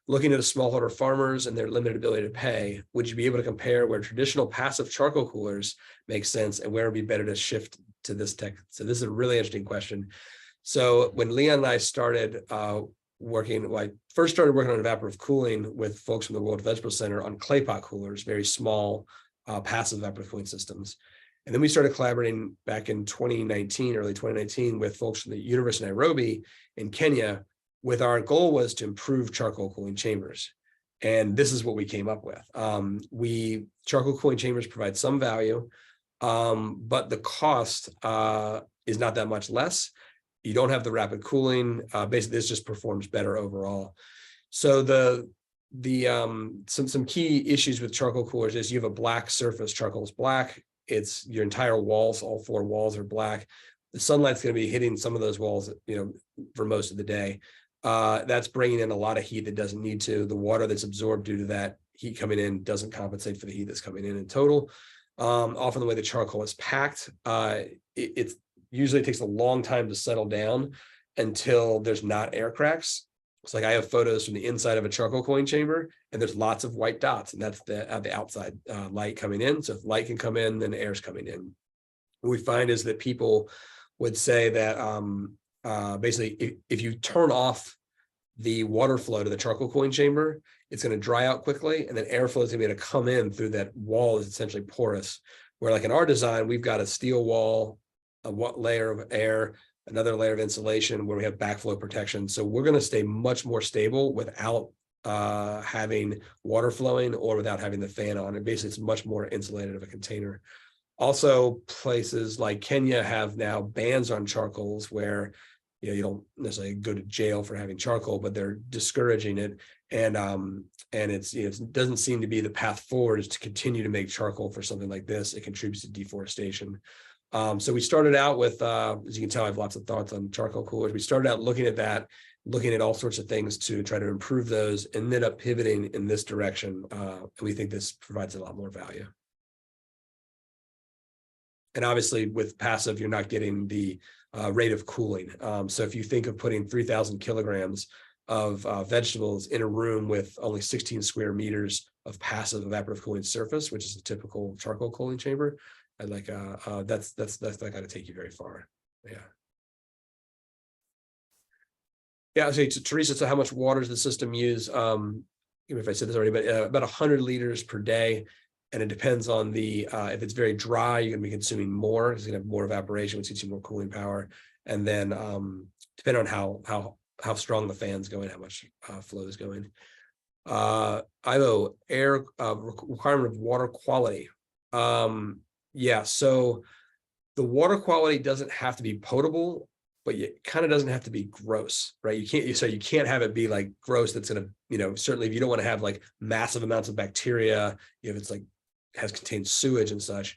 Looking at smallholder farmers and their limited ability to pay, would you be able to compare where traditional passive charcoal coolers make sense and where it would be better to shift to this tech? So this is a really interesting question. So when Leon and I started I first started working on evaporative cooling with folks from the World Vegetable Center on clay pot coolers, very small passive evaporative cooling systems. And then we started collaborating back in 2019, early 2019, with folks from the University of Nairobi in Kenya, with our goal was to improve charcoal cooling chambers. And this is what we came up with. Charcoal cooling chambers provide some value, but the cost is not that much less. You don't have the rapid cooling. Basically, this just performs better overall. So some key issues with charcoal coolers is you have a black surface. Charcoal is black. It's your entire walls, all 4 walls are black. The sunlight's going to be hitting some of those walls, for most of the day. That's bringing in a lot of heat that doesn't need to. The water that's absorbed due to that heat coming in doesn't compensate for the heat that's coming in total. Often the way the charcoal is packed, it usually takes a long time to settle down until there's not air cracks. It's like I have photos from the inside of a charcoal cooling chamber, and there's lots of white dots, and that's the outside light coming in. So if light can come in, then air's coming in. What we find is that people would say that basically if you turn off the water flow to the charcoal cooling chamber, it's going to dry out quickly, and then airflow is going to be able to come in through that wall is essentially porous. Where like in our design, we've got a steel wall, a layer of air, another layer of insulation where we have backflow protection. So we're going to stay much more stable without having water flowing or without having the fan on. And basically, it's much more insulated of a container. Also, places like Kenya have now bans on charcoals where you don't necessarily go to jail for having charcoal, but they're discouraging it. And it's it doesn't seem to be the path forward is to continue to make charcoal for something like this. It contributes to deforestation. So we started out with, as you can tell, I have lots of thoughts on charcoal coolers. We started out looking at that, looking at all sorts of things to try to improve those, and ended up pivoting in this direction. And we think this provides a lot more value. And obviously with passive, you're not getting the rate of cooling. So if you think of putting 3,000 kilograms of vegetables in a room with only 16 square meters of passive evaporative cooling surface, which is a typical charcoal cooling chamber, and like that's not going to take you very far. Yeah. So Teresa, so how much water does the system use? Even if I said this already, but about 100 liters per day. And it depends on the, if it's very dry, you're gonna be consuming more, it's gonna have more evaporation, which gives you more cooling power. And then depending on how strong the fan's going, how much flow is going. Ivo, air requirement of water quality. Yeah, so the water quality doesn't have to be potable, but it kind of doesn't have to be gross, right? You can't have it be like gross. That's gonna, certainly if you don't want to have like massive amounts of bacteria, if it's like contains sewage and such.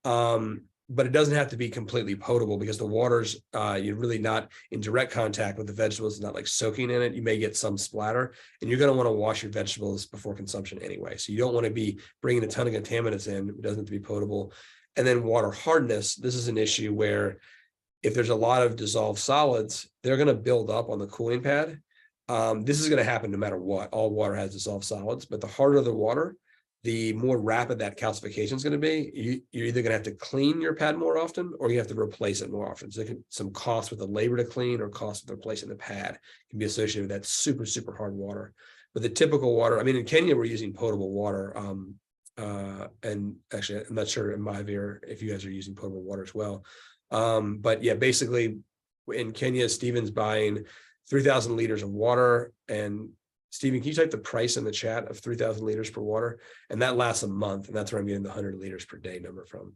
But it doesn't have to be completely potable because the water's you're really not in direct contact with the vegetables, not like soaking in it. You may get some splatter, and you're going to want to wash your vegetables before consumption anyway. So you don't want to be bringing a ton of contaminants in. It doesn't have to be potable. And then water hardness. This is an issue where if there's a lot of dissolved solids, they're going to build up on the cooling pad. This is going to happen no matter what. All water has dissolved solids, but the harder the water, the more rapid that calcification is going to be. You're either going to have to clean your pad more often, or you have to replace it more often. So some cost with the labor to clean or cost with replacing the pad can be associated with that super, super hard water. But the typical water, I mean, in Kenya, we're using potable water. And actually, I'm not sure in Mavir if you guys are using potable water as well. But yeah, basically in Kenya, Stephen's buying 3,000 liters of water. And Stephen, can you type the price in the chat of 3,000 liters per water? And that lasts a month. And that's where I'm getting the 100 liters per day number from.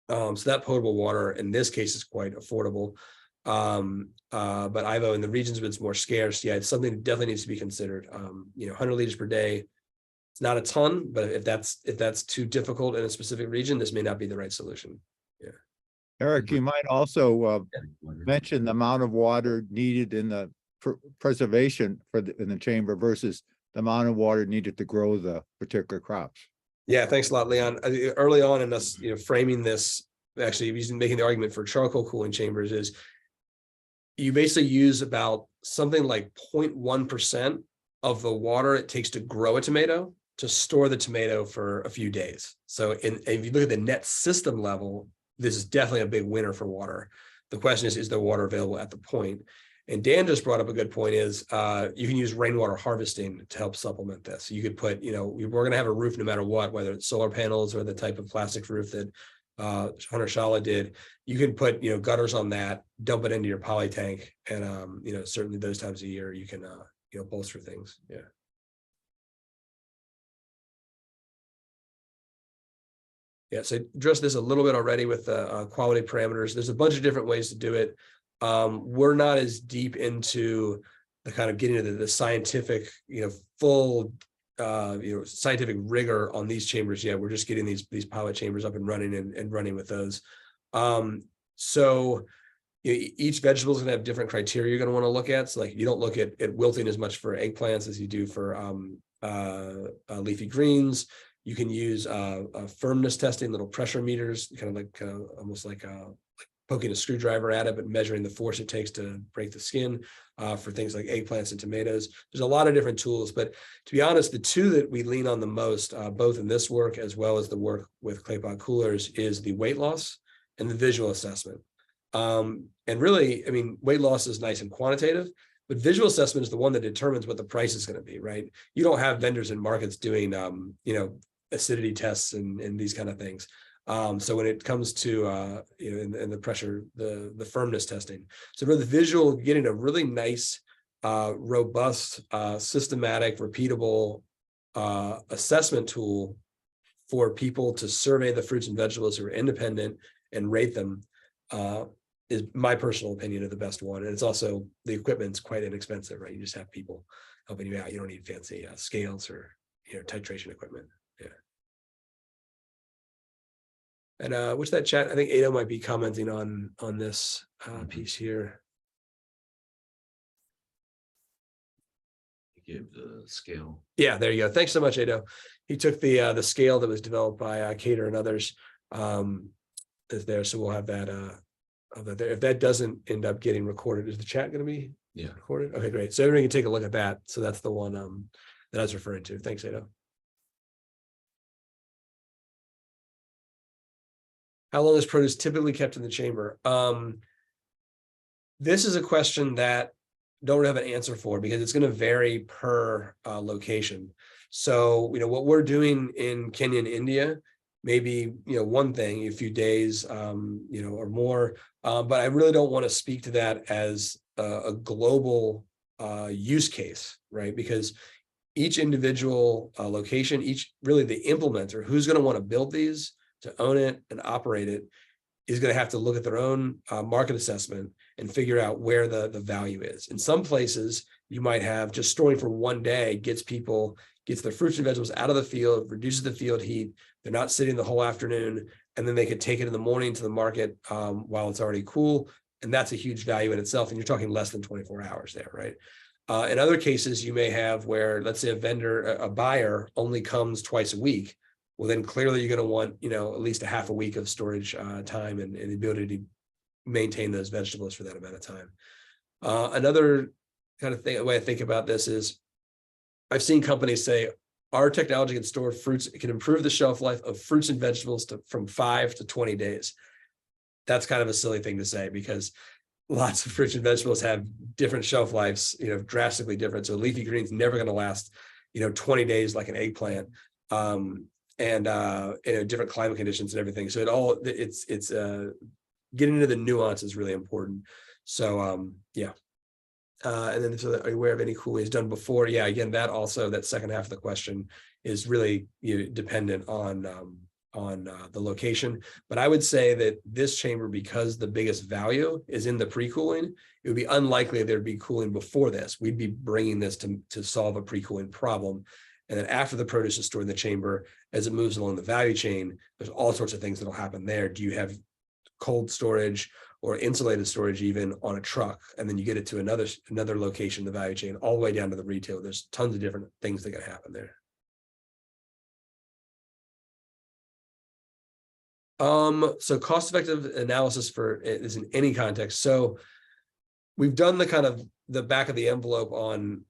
So that potable water in this case is quite affordable. But Ivo, in the regions where it's more scarce, yeah, it's something that definitely needs to be considered. 100 liters per day. It's not a ton, but if that's too difficult in a specific region, this may not be the right solution. Yeah. Eric, you might also mention the amount of water needed in the preservation in the chamber versus the amount of water needed to grow the particular crops. Yeah, thanks a lot, Leon. Early on in us, framing this, actually making the argument for charcoal cooling chambers is you basically use about something like 0.1% of the water it takes to grow a tomato to store the tomato for a few days. So if you look at the net system level, this is definitely a big winner for water. The question is there water available at the point? And Dan just brought up a good point is you can use rainwater harvesting to help supplement this. You could put, we're going to have a roof no matter what, whether it's solar panels or the type of plastic roof that Hunter Shala did. You can put, gutters on that, dump it into your poly tank. And, certainly those times of year you can, bolster things. Yeah. Yeah, so I addressed this a little bit already with the quality parameters. There's a bunch of different ways to do it. We're not as deep into the kind of getting into the scientific, full, scientific rigor on these chambers yet. We're just getting these pilot chambers up and running and running with those. So each vegetable is going to have different criteria you're going to want to look at. So like you don't look at wilting as much for eggplants as you do for leafy greens. You can use firmness testing, little pressure meters, almost like poking a screwdriver at it, but measuring the force it takes to break the skin for things like eggplants and tomatoes. There's a lot of different tools, but to be honest, the two that we lean on the most, both in this work as well as the work with clay pot coolers, is the weight loss and the visual assessment. And really, weight loss is nice and quantitative, but visual assessment is the one that determines what the price is going to be, right? You don't have vendors in markets doing, acidity tests and these kind of things. So when it comes to, and the pressure, the firmness testing. So for the visual, getting a really nice, robust, systematic, repeatable assessment tool for people to survey the fruits and vegetables who are independent and rate them is my personal opinion of the best one. And it's also, the equipment's quite inexpensive, right? You just have people helping you out. You don't need fancy scales or, titration equipment. Yeah. And what's that chat? I think Ada might be commenting on this piece here. Give the scale. Yeah, there you go. Thanks so much, Ada. He took the scale that was developed by Cater and others is there. So we'll have that there. If that doesn't end up getting recorded, is the chat going to be recorded? Okay, great. So everyone can take a look at that. So that's the one that I was referring to. Thanks, Ada. How long is produce typically kept in the chamber? This is a question that don't have an answer for, because it's going to vary per location. So, what we're doing in Kenya and India, maybe, one thing, a few days, or more. But I really don't want to speak to that as a global use case, right? Because each individual location, really the implementer who's going to want to build these, to own it and operate it, is going to have to look at their own market assessment and figure out where the value is. In some places, you might have just storing for one day gets their fruits and vegetables out of the field, reduces the field heat. They're not sitting the whole afternoon, and then they could take it in the morning to the market while it's already cool. And that's a huge value in itself. And you're talking less than 24 hours there, right? In other cases, you may have where, let's say, a buyer only comes twice a week. Well, then clearly you're going to want, at least a half a week of storage time and the ability to maintain those vegetables for that amount of time. Another kind of way I think about this is, I've seen companies say our technology can store fruits, it can improve the shelf life of fruits and vegetables from 5 to 20 days. That's kind of a silly thing to say, because lots of fruits and vegetables have different shelf lives, drastically different. So leafy greens never going to last, 20 days like an eggplant. And different climate conditions and everything. So it's getting into the nuance is really important. So yeah. And then, so are you aware of any cool ways done before? Yeah, again, that second half of the question is really dependent on the location. But I would say that this chamber, because the biggest value is in the pre-cooling, it would be unlikely there'd be cooling before this. We'd be bringing this to solve a pre-cooling problem. And then after the produce is stored in the chamber, as it moves along the value chain, there's all sorts of things that'll happen there. Do you have cold storage or insulated storage even on a truck? And then you get it to another location in the value chain, all the way down to the retail. There's tons of different things that can happen there. So cost-effective analysis for it is in any context. So we've done the back of the envelope on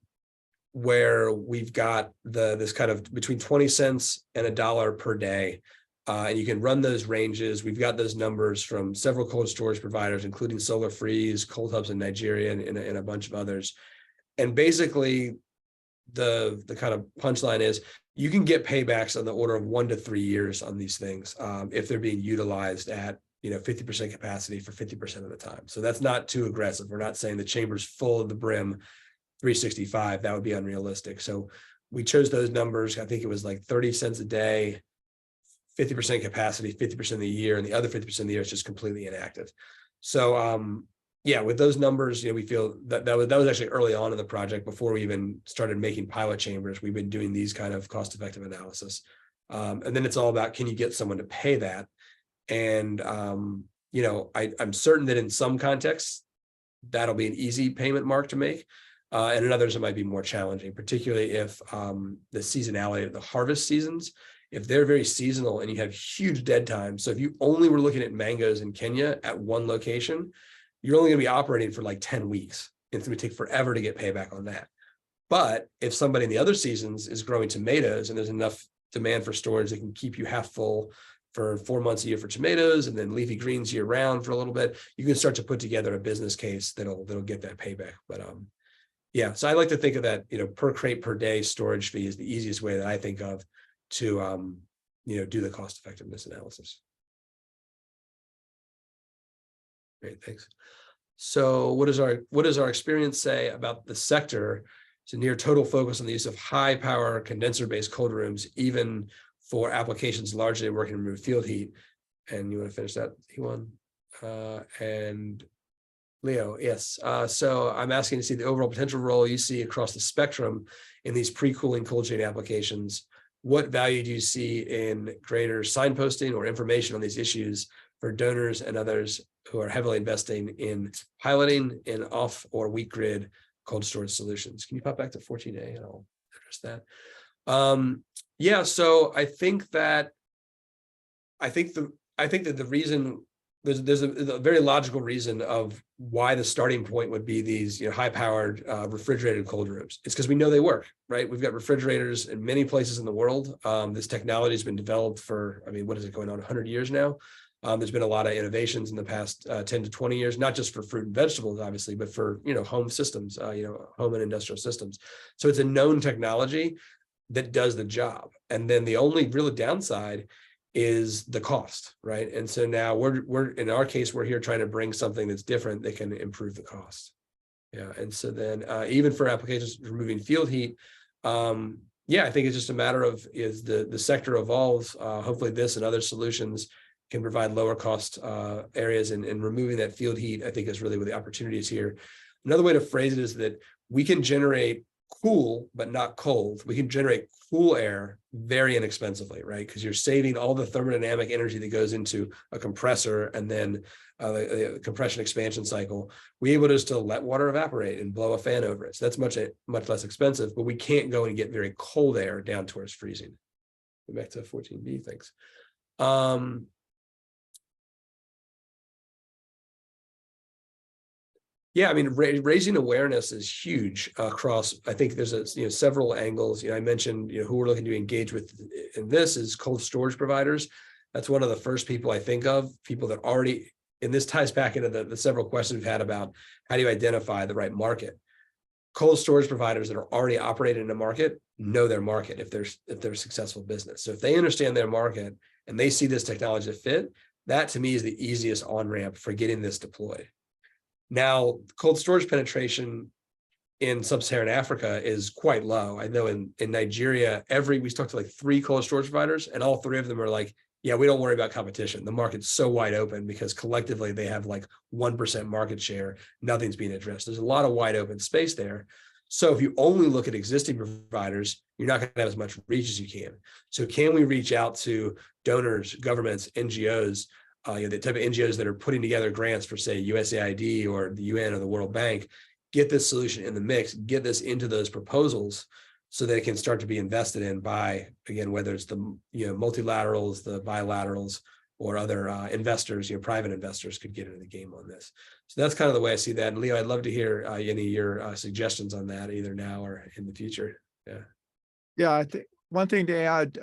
where we've got this kind of between 20 cents and $1 per day. And you can run those ranges. We've got those numbers from several cold storage providers, including Solar Freeze, Cold Hubs in Nigeria, and a bunch of others. And basically, the kind of punchline is you can get paybacks on the order of 1 to 3 years on these things if they're being utilized at 50% capacity for 50% of the time. So that's not too aggressive. We're not saying the chamber's full of the brim 365. That would be unrealistic. So we chose those numbers. I think it was like 30 cents a day, 50% capacity, 50% of the year, and the other 50% of the year is just completely inactive. So yeah, with those numbers, we feel that was actually early on in the project, before we even started making pilot chambers. We've been doing these kind of cost-effective analysis. And then it's all about, can you get someone to pay that? And I'm certain that in some contexts, that'll be an easy payment mark to make. And in others, it might be more challenging, particularly if the seasonality of the harvest seasons, if they're very seasonal and you have huge dead time. So if you only were looking at mangoes in Kenya at one location, you're only going to be operating for like 10 weeks. It's going to take forever to get payback on that. But if somebody in the other seasons is growing tomatoes and there's enough demand for storage that can keep you half full for 4 months a year for tomatoes, and then leafy greens year round for a little bit, you can start to put together a business case that'll get that payback. But yeah, so I like to think of that, per crate per day storage fee is the easiest way that I think of to, do the cost effectiveness analysis. Great, thanks. So what does our experience say about the sector? It's a near total focus on the use of high power condenser-based cold rooms, even for applications largely working to remove field heat. And you want to finish that, Ewan? And Leo, yes. So I'm asking to see the overall potential role you see across the spectrum in these pre-cooling cold chain applications. What value do you see in greater signposting or information on these issues for donors and others who are heavily investing in piloting in off or weak grid cold storage solutions? Can you pop back to 14A and I'll address that? Yeah, so I think that the reason there's a very logical reason of why the starting point would be these high-powered refrigerated cold rooms. It's because we know they work, right? We've got refrigerators in many places in the world. This technology has been developed for, what is it, going on 100 years now? There's been a lot of innovations in the past 10 to 20 years, not just for fruit and vegetables, obviously, but for, home systems, home and industrial systems. So it's a known technology that does the job. And then the only real downside is the cost, right? And so now we're in our case, we're here trying to bring something that's different that can improve the cost. Yeah. And so then even for applications removing field heat, I think it's just a matter of as the sector evolves, hopefully this and other solutions can provide lower cost areas, and removing that field heat, I think, is really where the opportunity is here. Another way to phrase it is that we can generate cool, but not cold. We can generate cool air very inexpensively, right? Because you're saving all the thermodynamic energy that goes into a compressor and then the compression expansion cycle. We're able just to let water evaporate and blow a fan over it. So that's much less expensive, but we can't go and get very cold air down towards freezing. Go back to 14B, thanks. Yeah, I mean, raising awareness is huge across. I think there's several angles. I mentioned who we're looking to engage with in this is cold storage providers. That's one of the first people I think of. People that already, and this ties back into the several questions we've had about how do you identify the right market. Cold storage providers that are already operating in a market know their market if they're a successful business. So if they understand their market and they see this technology to fit, that to me is the easiest on-ramp for getting this deployed. Now, cold storage penetration in sub-Saharan Africa is quite low. I know in Nigeria, we talked to like 3 cold storage providers, and all 3 of them are like, yeah, we don't worry about competition. The market's so wide open because collectively they have like 1% market share. Nothing's being addressed. There's a lot of wide open space there. So if you only look at existing providers, you're not going to have as much reach as you can. So can we reach out to donors, governments, NGOs, the type of NGOs that are putting together grants for, say, USAID or the UN or the World Bank, get this solution in the mix, get this into those proposals so that it can start to be invested in by, again, whether it's the multilaterals, the bilaterals, or other investors, private investors could get into the game on this. So that's kind of the way I see that. And Leo, I'd love to hear any of your suggestions on that, either now or in the future. Yeah, I think one thing to add,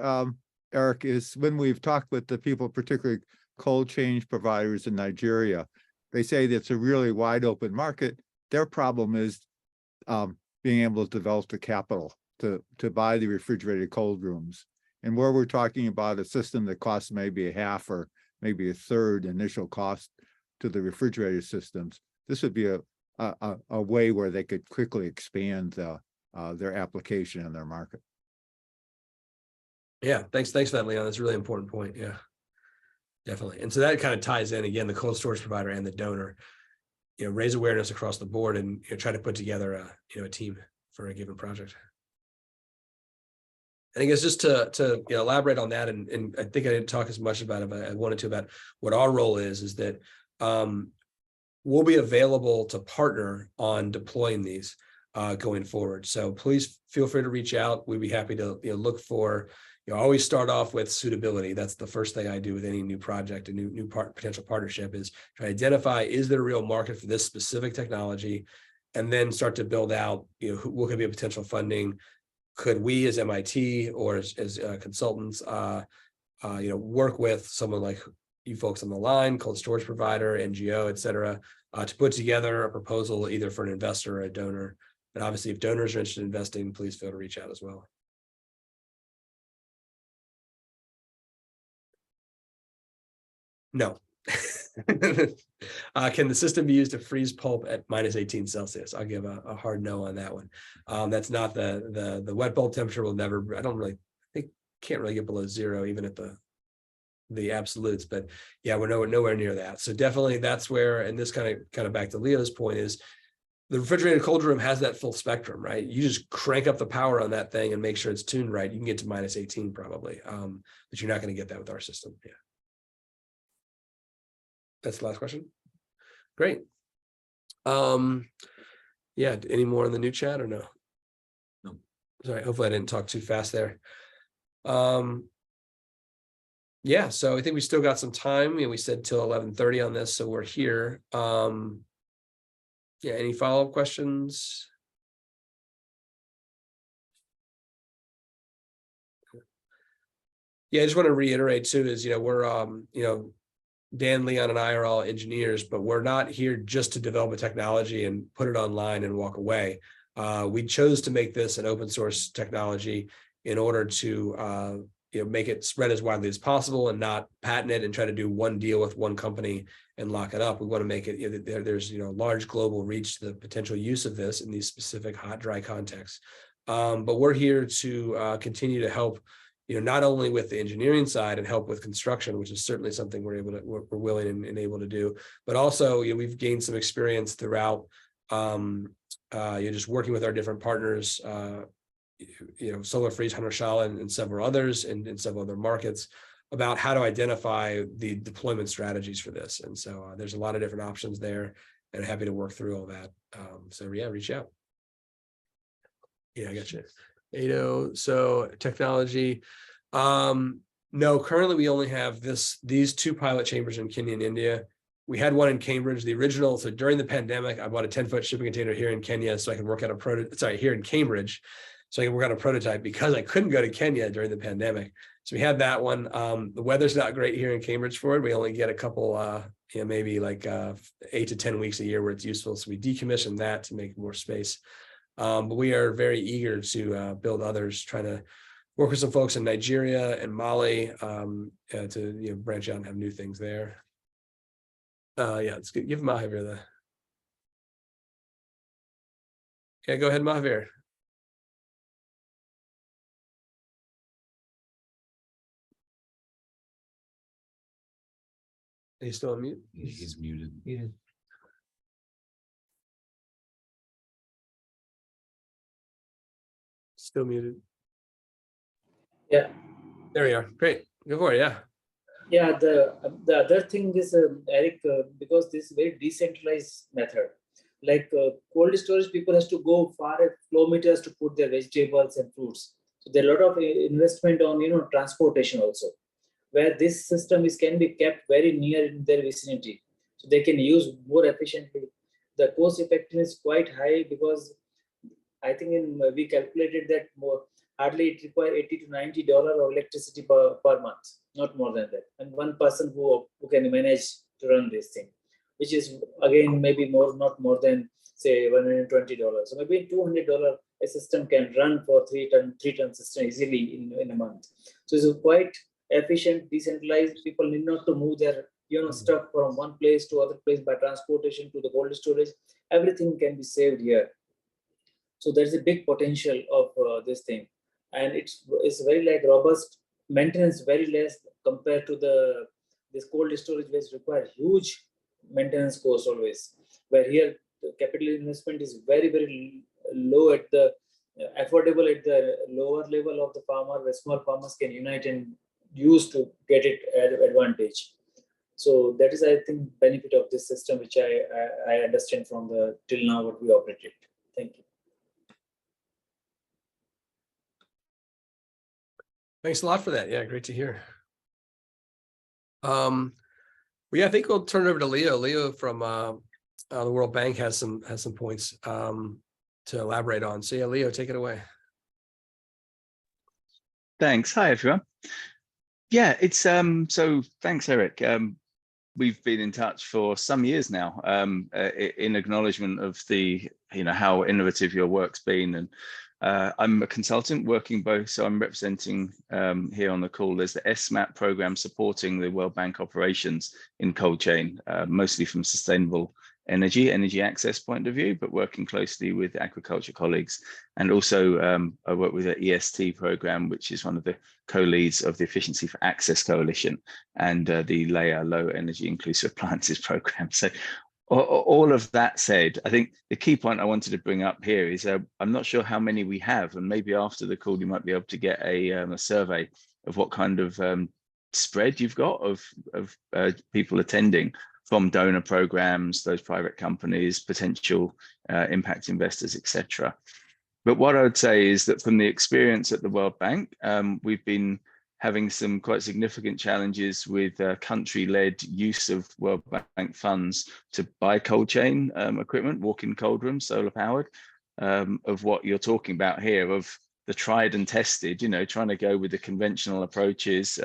Eric, is when we've talked with the people, particularly cold change providers in Nigeria, they say that it's a really wide open market. Their problem is being able to develop the capital to buy the refrigerated cold rooms. And where we're talking about a system that costs maybe a half or maybe a third initial cost to the refrigerated systems, this would be a way where they could quickly expand their application in their market. Yeah, thanks for that, Leon. That's a really important point. Yeah, definitely. And so that kind of ties in, again, the cold storage provider and the donor, raise awareness across the board and try to put together a team for a given project. I guess just to elaborate on that, and I think I didn't talk as much about it, but I wanted to about what our role is that we'll be available to partner on deploying these going forward. So please feel free to reach out. We'd be happy to look for. Always start off with suitability. That's the first thing I do with any new project, a new potential partnership, is try to identify, is there a real market for this specific technology, and then start to build out, what could be a potential funding. Could we as MIT or as consultants, work with someone like you folks on the line, cold storage provider, NGO, et cetera, to put together a proposal either for an investor or a donor. And obviously, if donors are interested in investing, please feel to reach out as well. No. Can the system be used to freeze pulp at -18 Celsius? I'll give a hard no on that one. That's not the wet bulb temperature will never, can't really get below 0 even at the absolutes, but yeah, we're nowhere near that. So definitely that's where, and this kind of back to Leo's point, is the refrigerated cold room has that full spectrum, right? You just crank up the power on that thing and make sure it's tuned right. You can get to -18 probably, but you're not going to get that with our system. Yeah. That's the last question. Great. Yeah, any more in the new chat or no? No. Sorry, hopefully I didn't talk too fast there. Yeah, so I think we still got some time. We said till 11:30 on this, so we're here. Yeah, any follow-up questions? Yeah, I just want to reiterate too, is we're Dan, Leon, and I are all engineers, but we're not here just to develop a technology and put it online and walk away. We chose to make this an open source technology in order to make it spread as widely as possible and not patent it and try to do one deal with one company and lock it up. We want to make it there's large global reach to the potential use of this in these specific hot, dry contexts. But we're here to continue to help, not only with the engineering side and help with construction, which is certainly something we're willing and able to do, but also we've gained some experience throughout just working with our different partners, Solar Freeze, Hunter-Shala, and several others in several other markets about how to identify the deployment strategies for this. And so there's a lot of different options there, and happy to work through all that. So yeah, reach out. Yeah, I got you. Ado, so technology. No, currently we only have these two pilot chambers in Kenya and India. We had one in Cambridge, the original. So during the pandemic, I bought a 10-foot shipping container here in Kenya so I could work out here in Cambridge, so I could work on a prototype because I couldn't go to Kenya during the pandemic. So we had that one. The weather's not great here in Cambridge for it. We only get a couple, maybe like 8 to 10 weeks a year where it's useful. So we decommissioned that to make more space. But we are very eager to build others, trying to work with some folks in Nigeria and Mali to branch out and have new things there. Yeah, it's good. Give Mahavir the. Yeah, go ahead, Mahavir. He's still on mute? He's muted. Muted. Still muted. Yeah. There we are. Great. Go for it. Yeah. Yeah, the other thing is, Eric, because this is very decentralized method, like cold storage, people has to go far kilometers to put their vegetables and fruits. So there are a lot of investment on transportation also, where this system can be kept very near in their vicinity, so they can use more efficiently. The cost effectiveness is quite high because I think we calculated that hardly it requires $80 to $90 of electricity per month, not more than that. And one person who can manage to run this thing, which is again maybe not more than say $120. So maybe $200 a system can run for three-ton system easily in a month. So it's quite efficient, decentralized. People need not to move their stuff from one place to other place by transportation to the cold storage. Everything can be saved here. So there's a big potential of this thing, and it's very robust, maintenance very less compared to this cold storage, which require huge maintenance cost always. Where here the capital investment is very low at the affordable at the lower level of the farmer, where small farmers can unite and use to get it at advantage. So that is, I think, benefit of this system, which I understand from the till now what we operated. Thank you. Thanks a lot for that. Yeah, great to hear. Well, yeah, I think we'll turn it over to Leo. Leo from the World Bank has some points to elaborate on. So yeah, Leo, take it away. Thanks. Hi, everyone. Yeah, it's so thanks, Eric. We've been in touch for some years now, in acknowledgement of the how innovative your work's been. And I'm a consultant working both, so I'm representing here on the call. There's the SMAP program supporting the World Bank operations in cold chain, mostly from sustainable energy access point of view, but working closely with agriculture colleagues. And also I work with the EST program, which is one of the co-leads of the Efficiency for Access Coalition and the LEA, Low Energy Inclusive Appliances program. So all of that said, I think the key point I wanted to bring up here is I'm not sure how many we have, and maybe after the call you might be able to get a survey of what kind of spread you've got of people attending from donor programs, those private companies, potential impact investors, etc. But what I would say is that from the experience at the World Bank, we've been having some quite significant challenges with country-led use of World Bank funds to buy cold chain equipment, walk-in cold rooms, solar powered, of what you're talking about here, of the tried and tested, trying to go with the conventional approaches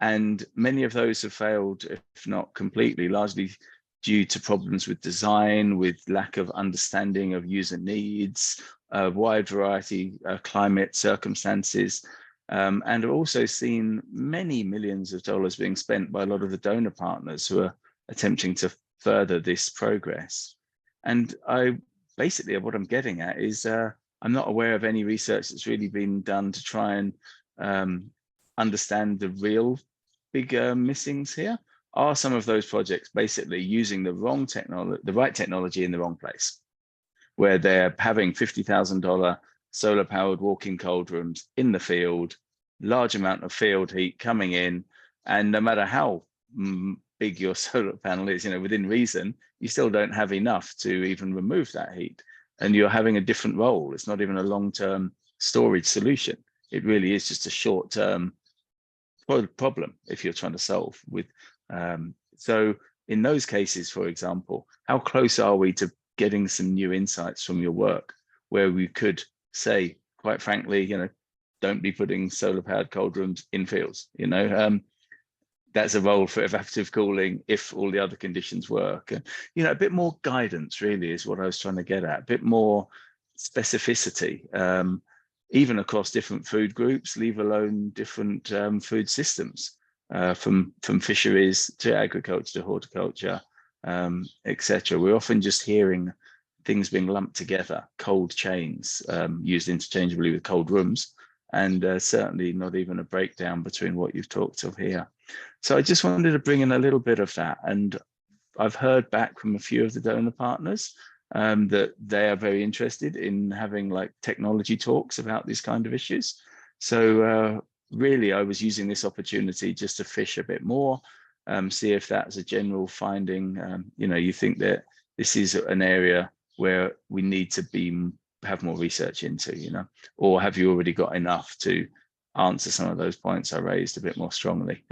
And many of those have failed, if not completely, largely due to problems with design, with lack of understanding of user needs, a wide variety of climate circumstances. And I've also seen many millions of dollars being spent by a lot of the donor partners who are attempting to further this progress. And basically what I'm getting at is I'm not aware of any research that's really been done to try and understand the real big missings here. Are some of those projects basically using the wrong technology, the right technology in the wrong place, where they're having $50,000 solar powered walk-in cold rooms in the field, large amount of field heat coming in, and no matter how big your solar panel is, within reason, you still don't have enough to even remove that heat. And you're having a different role. It's not even a long-term storage solution. It really is just a short-term problem if you're trying to solve with. So in those cases, for example, how close are we to getting some new insights from your work where we could say, quite frankly, don't be putting solar powered cold rooms in fields, that's a role for evaporative cooling if all the other conditions work. And, a bit more guidance really is what I was trying to get at, a bit more specificity, even across different food groups, leave alone different food systems, from fisheries to agriculture to horticulture, etc. We're often just hearing things being lumped together, cold chains used interchangeably with cold rooms, and certainly not even a breakdown between what you've talked of here. So I just wanted to bring in a little bit of that. And I've heard back from a few of the donor partners that they are very interested in having technology talks about these kind of issues. So really, I was using this opportunity just to fish a bit more, see if that's a general finding. You think that this is an area where we need to have more research into, or have you already got enough to answer some of those points I raised a bit more strongly?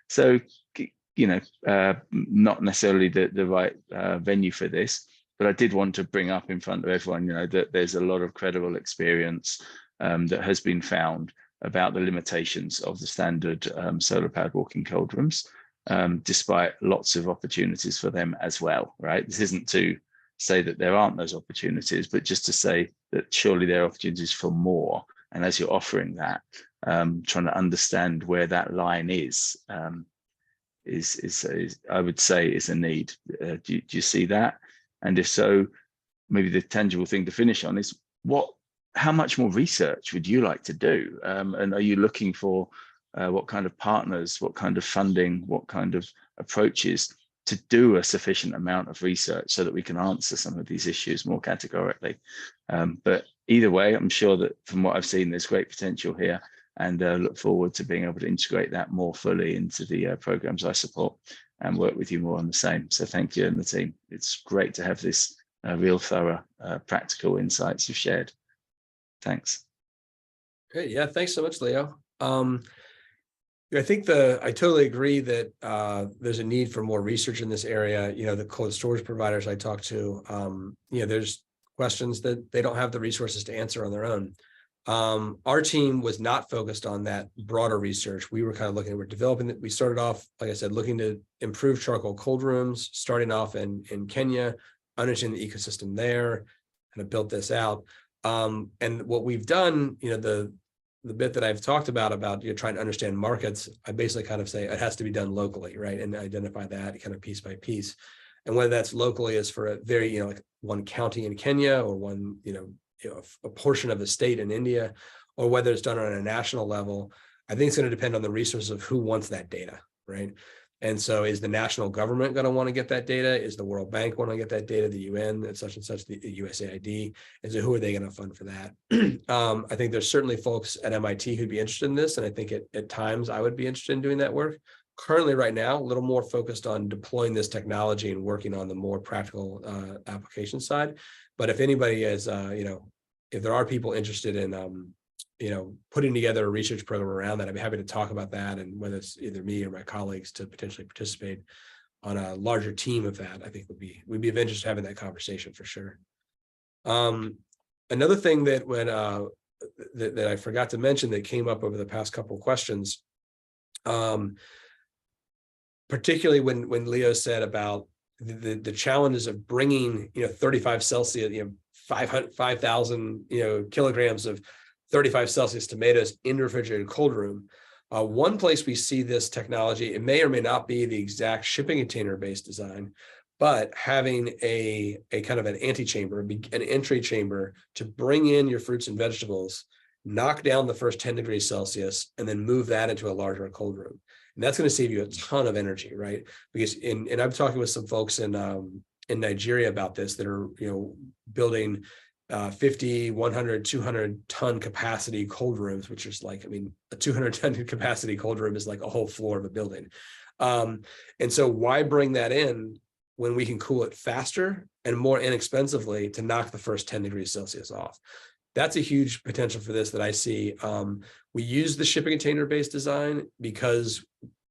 So, not necessarily the right venue for this, but I did want to bring up in front of everyone, that there's a lot of credible experience that has been found about the limitations of the standard solar powered walk-in cold rooms, despite lots of opportunities for them as well, right? This isn't to say that there aren't those opportunities, but just to say that surely there are opportunities for more. And as you're offering that, trying to understand where that line is I would say is a need. Do you see that? And if so, maybe the tangible thing to finish on is how much more research would you like to do? And are you looking for what kind of partners, what kind of funding, what kind of approaches to do a sufficient amount of research so that we can answer some of these issues more categorically? But either way, I'm sure that from what I've seen, there's great potential here, and look forward to being able to integrate that more fully into the programs I support and work with you more on the same. So thank you and the team. It's great to have this real thorough practical insights you've shared. Thanks. Great. Yeah, thanks so much, Leo. I think I totally agree that there's a need for more research in this area. The cold storage providers I talk to, there's questions that they don't have the resources to answer on their own. Our team was not focused on that broader research. We were kind of we're developing it. We started off, like I said, looking to improve charcoal cold rooms, starting off in Kenya, understanding the ecosystem there, kind of built this out. And what we've done, the bit that I've talked about trying to understand markets, I basically kind of say it has to be done locally, right? And identify that kind of piece by piece. And whether that's locally is for a very, like one county in Kenya or one, a portion of a state in India, or whether it's done on a national level, I think it's going to depend on the resources of who wants that data, right? And so is the national government going to want to get that data? Is the World Bank want to get that data, the UN, and such, the USAID? And so who are they going to fund for that? I think there's certainly folks at MIT who'd be interested in this. And I think at times I would be interested in doing that work. Currently, right now, a little more focused on deploying this technology and working on the more practical application side. But if anybody is, if there are people interested in, putting together a research program around that, I'd be happy to talk about that, and whether it's either me or my colleagues to potentially participate on a larger team of that, I think we'd be of interest in having that conversation for sure. Another thing that I forgot to mention that came up over the past couple of questions Particularly when Leo said about the challenges of bringing 35 Celsius, 5,000 kilograms of 35 Celsius tomatoes into refrigerated cold room. One place we see this technology, it may or may not be the exact shipping container based design, but having a kind of an antechamber, an entry chamber to bring in your fruits and vegetables, knock down the first 10 degrees Celsius, and then move that into a larger cold room. And that's going to save you a ton of energy, right? Because and I'm talking with some folks in Nigeria about this that are, building 50, 100, 200 ton capacity cold rooms, which is like, I mean, a 200 ton capacity cold room is like a whole floor of a building. And so why bring that in when we can cool it faster and more inexpensively to knock the first 10 degrees Celsius off? That's a huge potential for this that I see. We use the shipping container based design because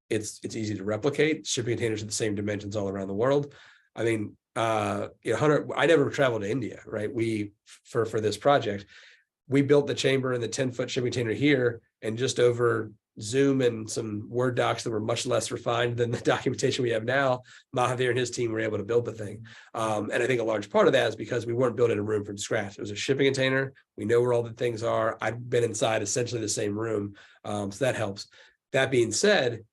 it's easy to replicate. Shipping containers are the same dimensions all around the world. I mean, Hunter, I never traveled to India, right? For this project, we built the chamber and the 10-foot shipping container here, and just over Zoom and some Word docs that were much less refined than the documentation we have now, Mahavir and his team were able to build the thing. And I think a large part of that is because we weren't building a room from scratch. It was a shipping container. We know where all the things are. I've been inside essentially the same room. So that helps. That being said,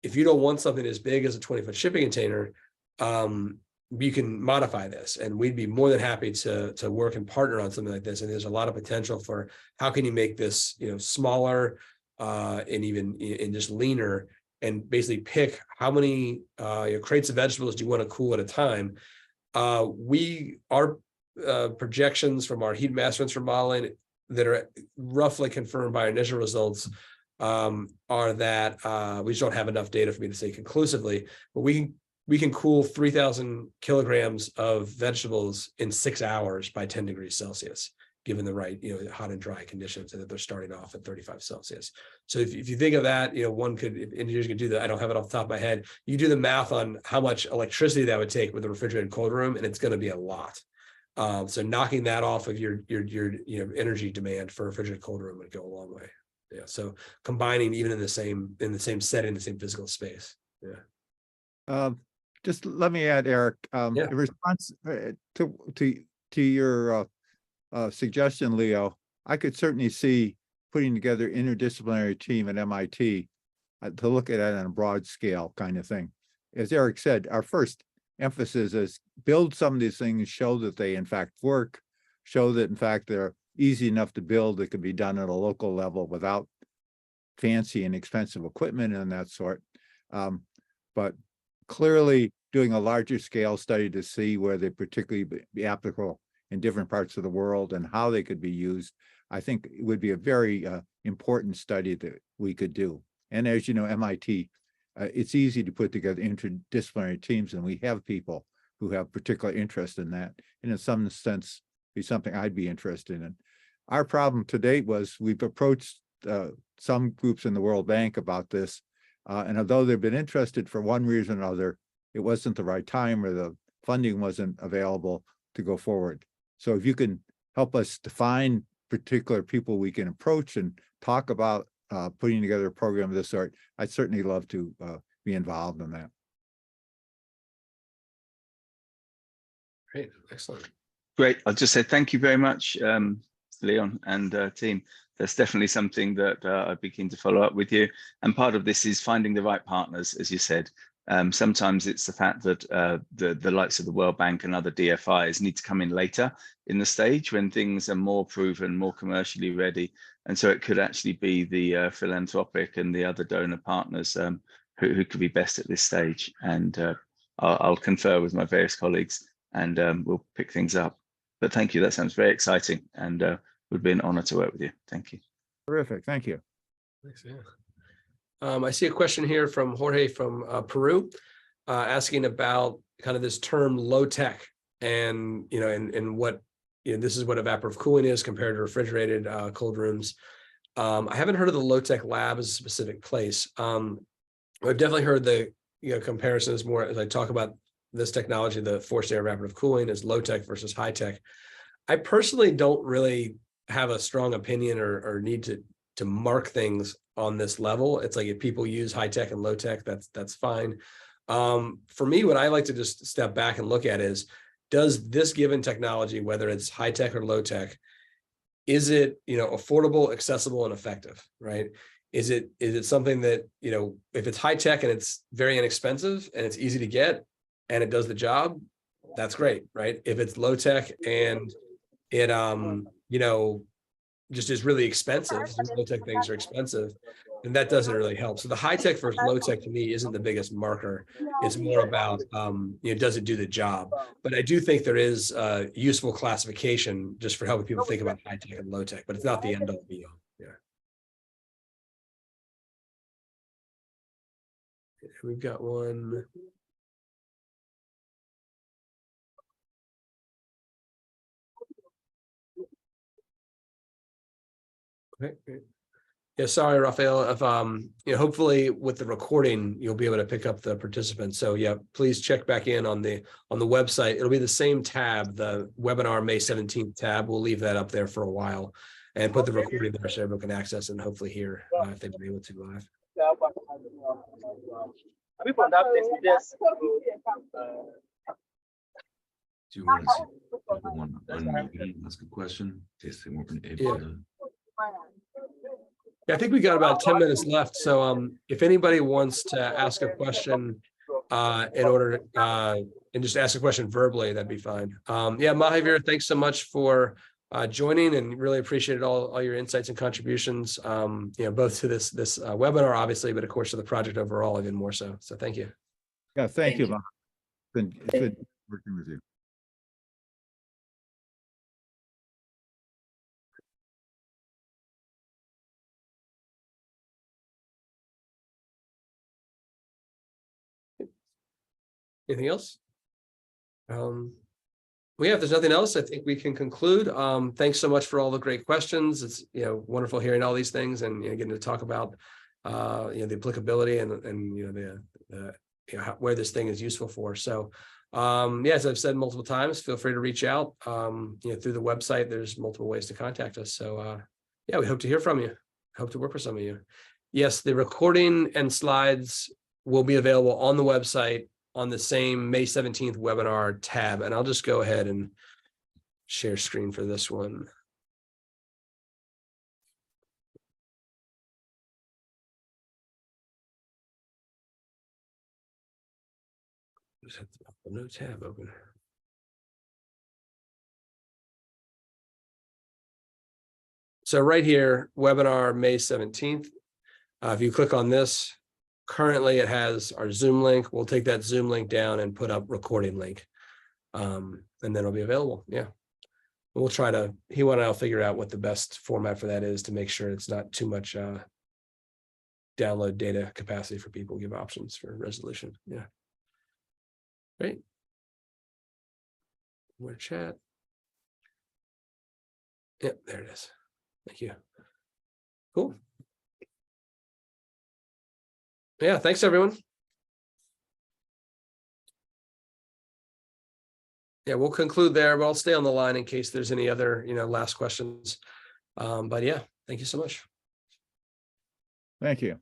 if you don't want something as big as a 20-foot shipping container, you can modify this, and we'd be more than happy to work and partner on something like this. And there's a lot of potential for how can you make this, smaller, and even and just leaner, and basically pick how many crates of vegetables do you want to cool at a time. Our projections from our heat mass transfer modeling that are roughly confirmed by our initial results are that we just don't have enough data for me to say conclusively, but we can cool 3,000 kilograms of vegetables in 6 hours by 10 degrees Celsius, given the right, hot and dry conditions, and that they're starting off at 35 Celsius. So if you think of that, one could, if engineers could do that, I don't have it off the top of my head. You do the math on how much electricity that would take with a refrigerated cold room, and it's going to be a lot. So knocking that off of your energy demand for a refrigerated cold room would go a long way. Yeah. So combining even in the same setting, the same physical space. Yeah. Just let me add, Eric, in response to your suggestion, Leo, I could certainly see putting together interdisciplinary team at MIT to look at it on a broad scale kind of thing. As Eric said, our first emphasis is build some of these things, show that they in fact work, show that in fact they're easy enough to build, that can be done at a local level without fancy and expensive equipment and that sort. But clearly doing a larger scale study to see where they particularly be applicable in different parts of the world and how they could be used, I think it would be a very important study that we could do. And as you know, MIT, it's easy to put together interdisciplinary teams, and we have people who have particular interest in that. And in some sense, be something I'd be interested in. Our problem to date was we've approached some groups in the World Bank about this, and although they've been interested for one reason or another, it wasn't the right time or the funding wasn't available to go forward. So if you can help us define particular people we can approach and talk about putting together a program of this sort, I'd certainly love to be involved in that. Great, excellent. Great. I'll just say thank you very much, Leon and team. That's definitely something that I'd be keen to follow up with you. And part of this is finding the right partners, as you said. Sometimes it's the fact that the likes of the World Bank and other DFIs need to come in later in the stage when things are more proven, more commercially ready. And so it could actually be the philanthropic and the other donor partners who could be best at this stage. And I'll confer with my various colleagues, and we'll pick things up. But thank you. That sounds very exciting, and would be an honor to work with you. Thank you. Terrific. Thank you. Thanks, yeah. I see a question here from Jorge from Peru, asking about kind of this term low tech, and and what this is what evaporative cooling is compared to refrigerated cold rooms. I haven't heard of the low tech lab as a specific place. I've definitely heard the comparisons more as I talk about this technology, the forced air evaporative cooling, is low tech versus high tech. I personally don't really have a strong opinion or need to mark things on this level. It's like if people use high tech and low tech, that's fine. For me, what I like to just step back and look at is, does this given technology, whether it's high tech or low tech, is it, affordable, accessible, and effective, right? Is it something that, if it's high tech and it's very inexpensive and it's easy to get and it does the job, that's great, right? If it's low tech and it, just is really expensive, these low tech things are expensive, and that doesn't really help. So the high tech versus low tech to me isn't the biggest marker. It's more about, does it do the job? But I do think there is a useful classification just for helping people think about high tech and low tech, but it's not the end all be all. Yeah. We've got one. Okay, great. Yeah, sorry, Raphael. If hopefully with the recording, you'll be able to pick up the participants. So yeah, please check back in on the website. It'll be the same tab, the webinar May 17th tab. We'll leave that up there for a while and put the recording there so everyone can access and hopefully hear if they've been able to live. Do you want to see everyone unmuted and ask a question in case they weren't able to? Yeah, I think we got about 10 minutes left. So if anybody wants to ask a question in order and just ask a question verbally, that'd be fine. Yeah, Mahavir, thanks so much for joining, and really appreciated all your insights and contributions, both to this webinar, obviously, but of course to the project overall, even more so. So thank you. Yeah, thank you, Mahavir. It's been working with you. Anything else? Well, yeah, if there's nothing else, I think we can conclude. Thanks so much for all the great questions. It's wonderful hearing all these things and getting to talk about the applicability and where this thing is useful for. So yeah, as I've said multiple times, feel free to reach out. Through the website, there's multiple ways to contact us. So yeah, we hope to hear from you. Hope to work with some of you. Yes, the recording and slides will be available on the website on the same May 17th webinar tab. And I'll just go ahead and share screen for this one. Just have the no tab open. So right here, webinar May 17th. If you click on this, currently it has our Zoom link. We'll take that Zoom link down and put up recording link. And then it'll be available. Yeah. We'll try to, Hiwa and I'll figure out what the best format for that is to make sure it's not too much download data capacity for people, give options for resolution. Yeah. Great. More chat. Yep, there it is. Thank you. Cool. Yeah, thanks everyone. Yeah, we'll conclude there, but I'll stay on the line in case there's any other, last questions. But yeah, thank you so much. Thank you.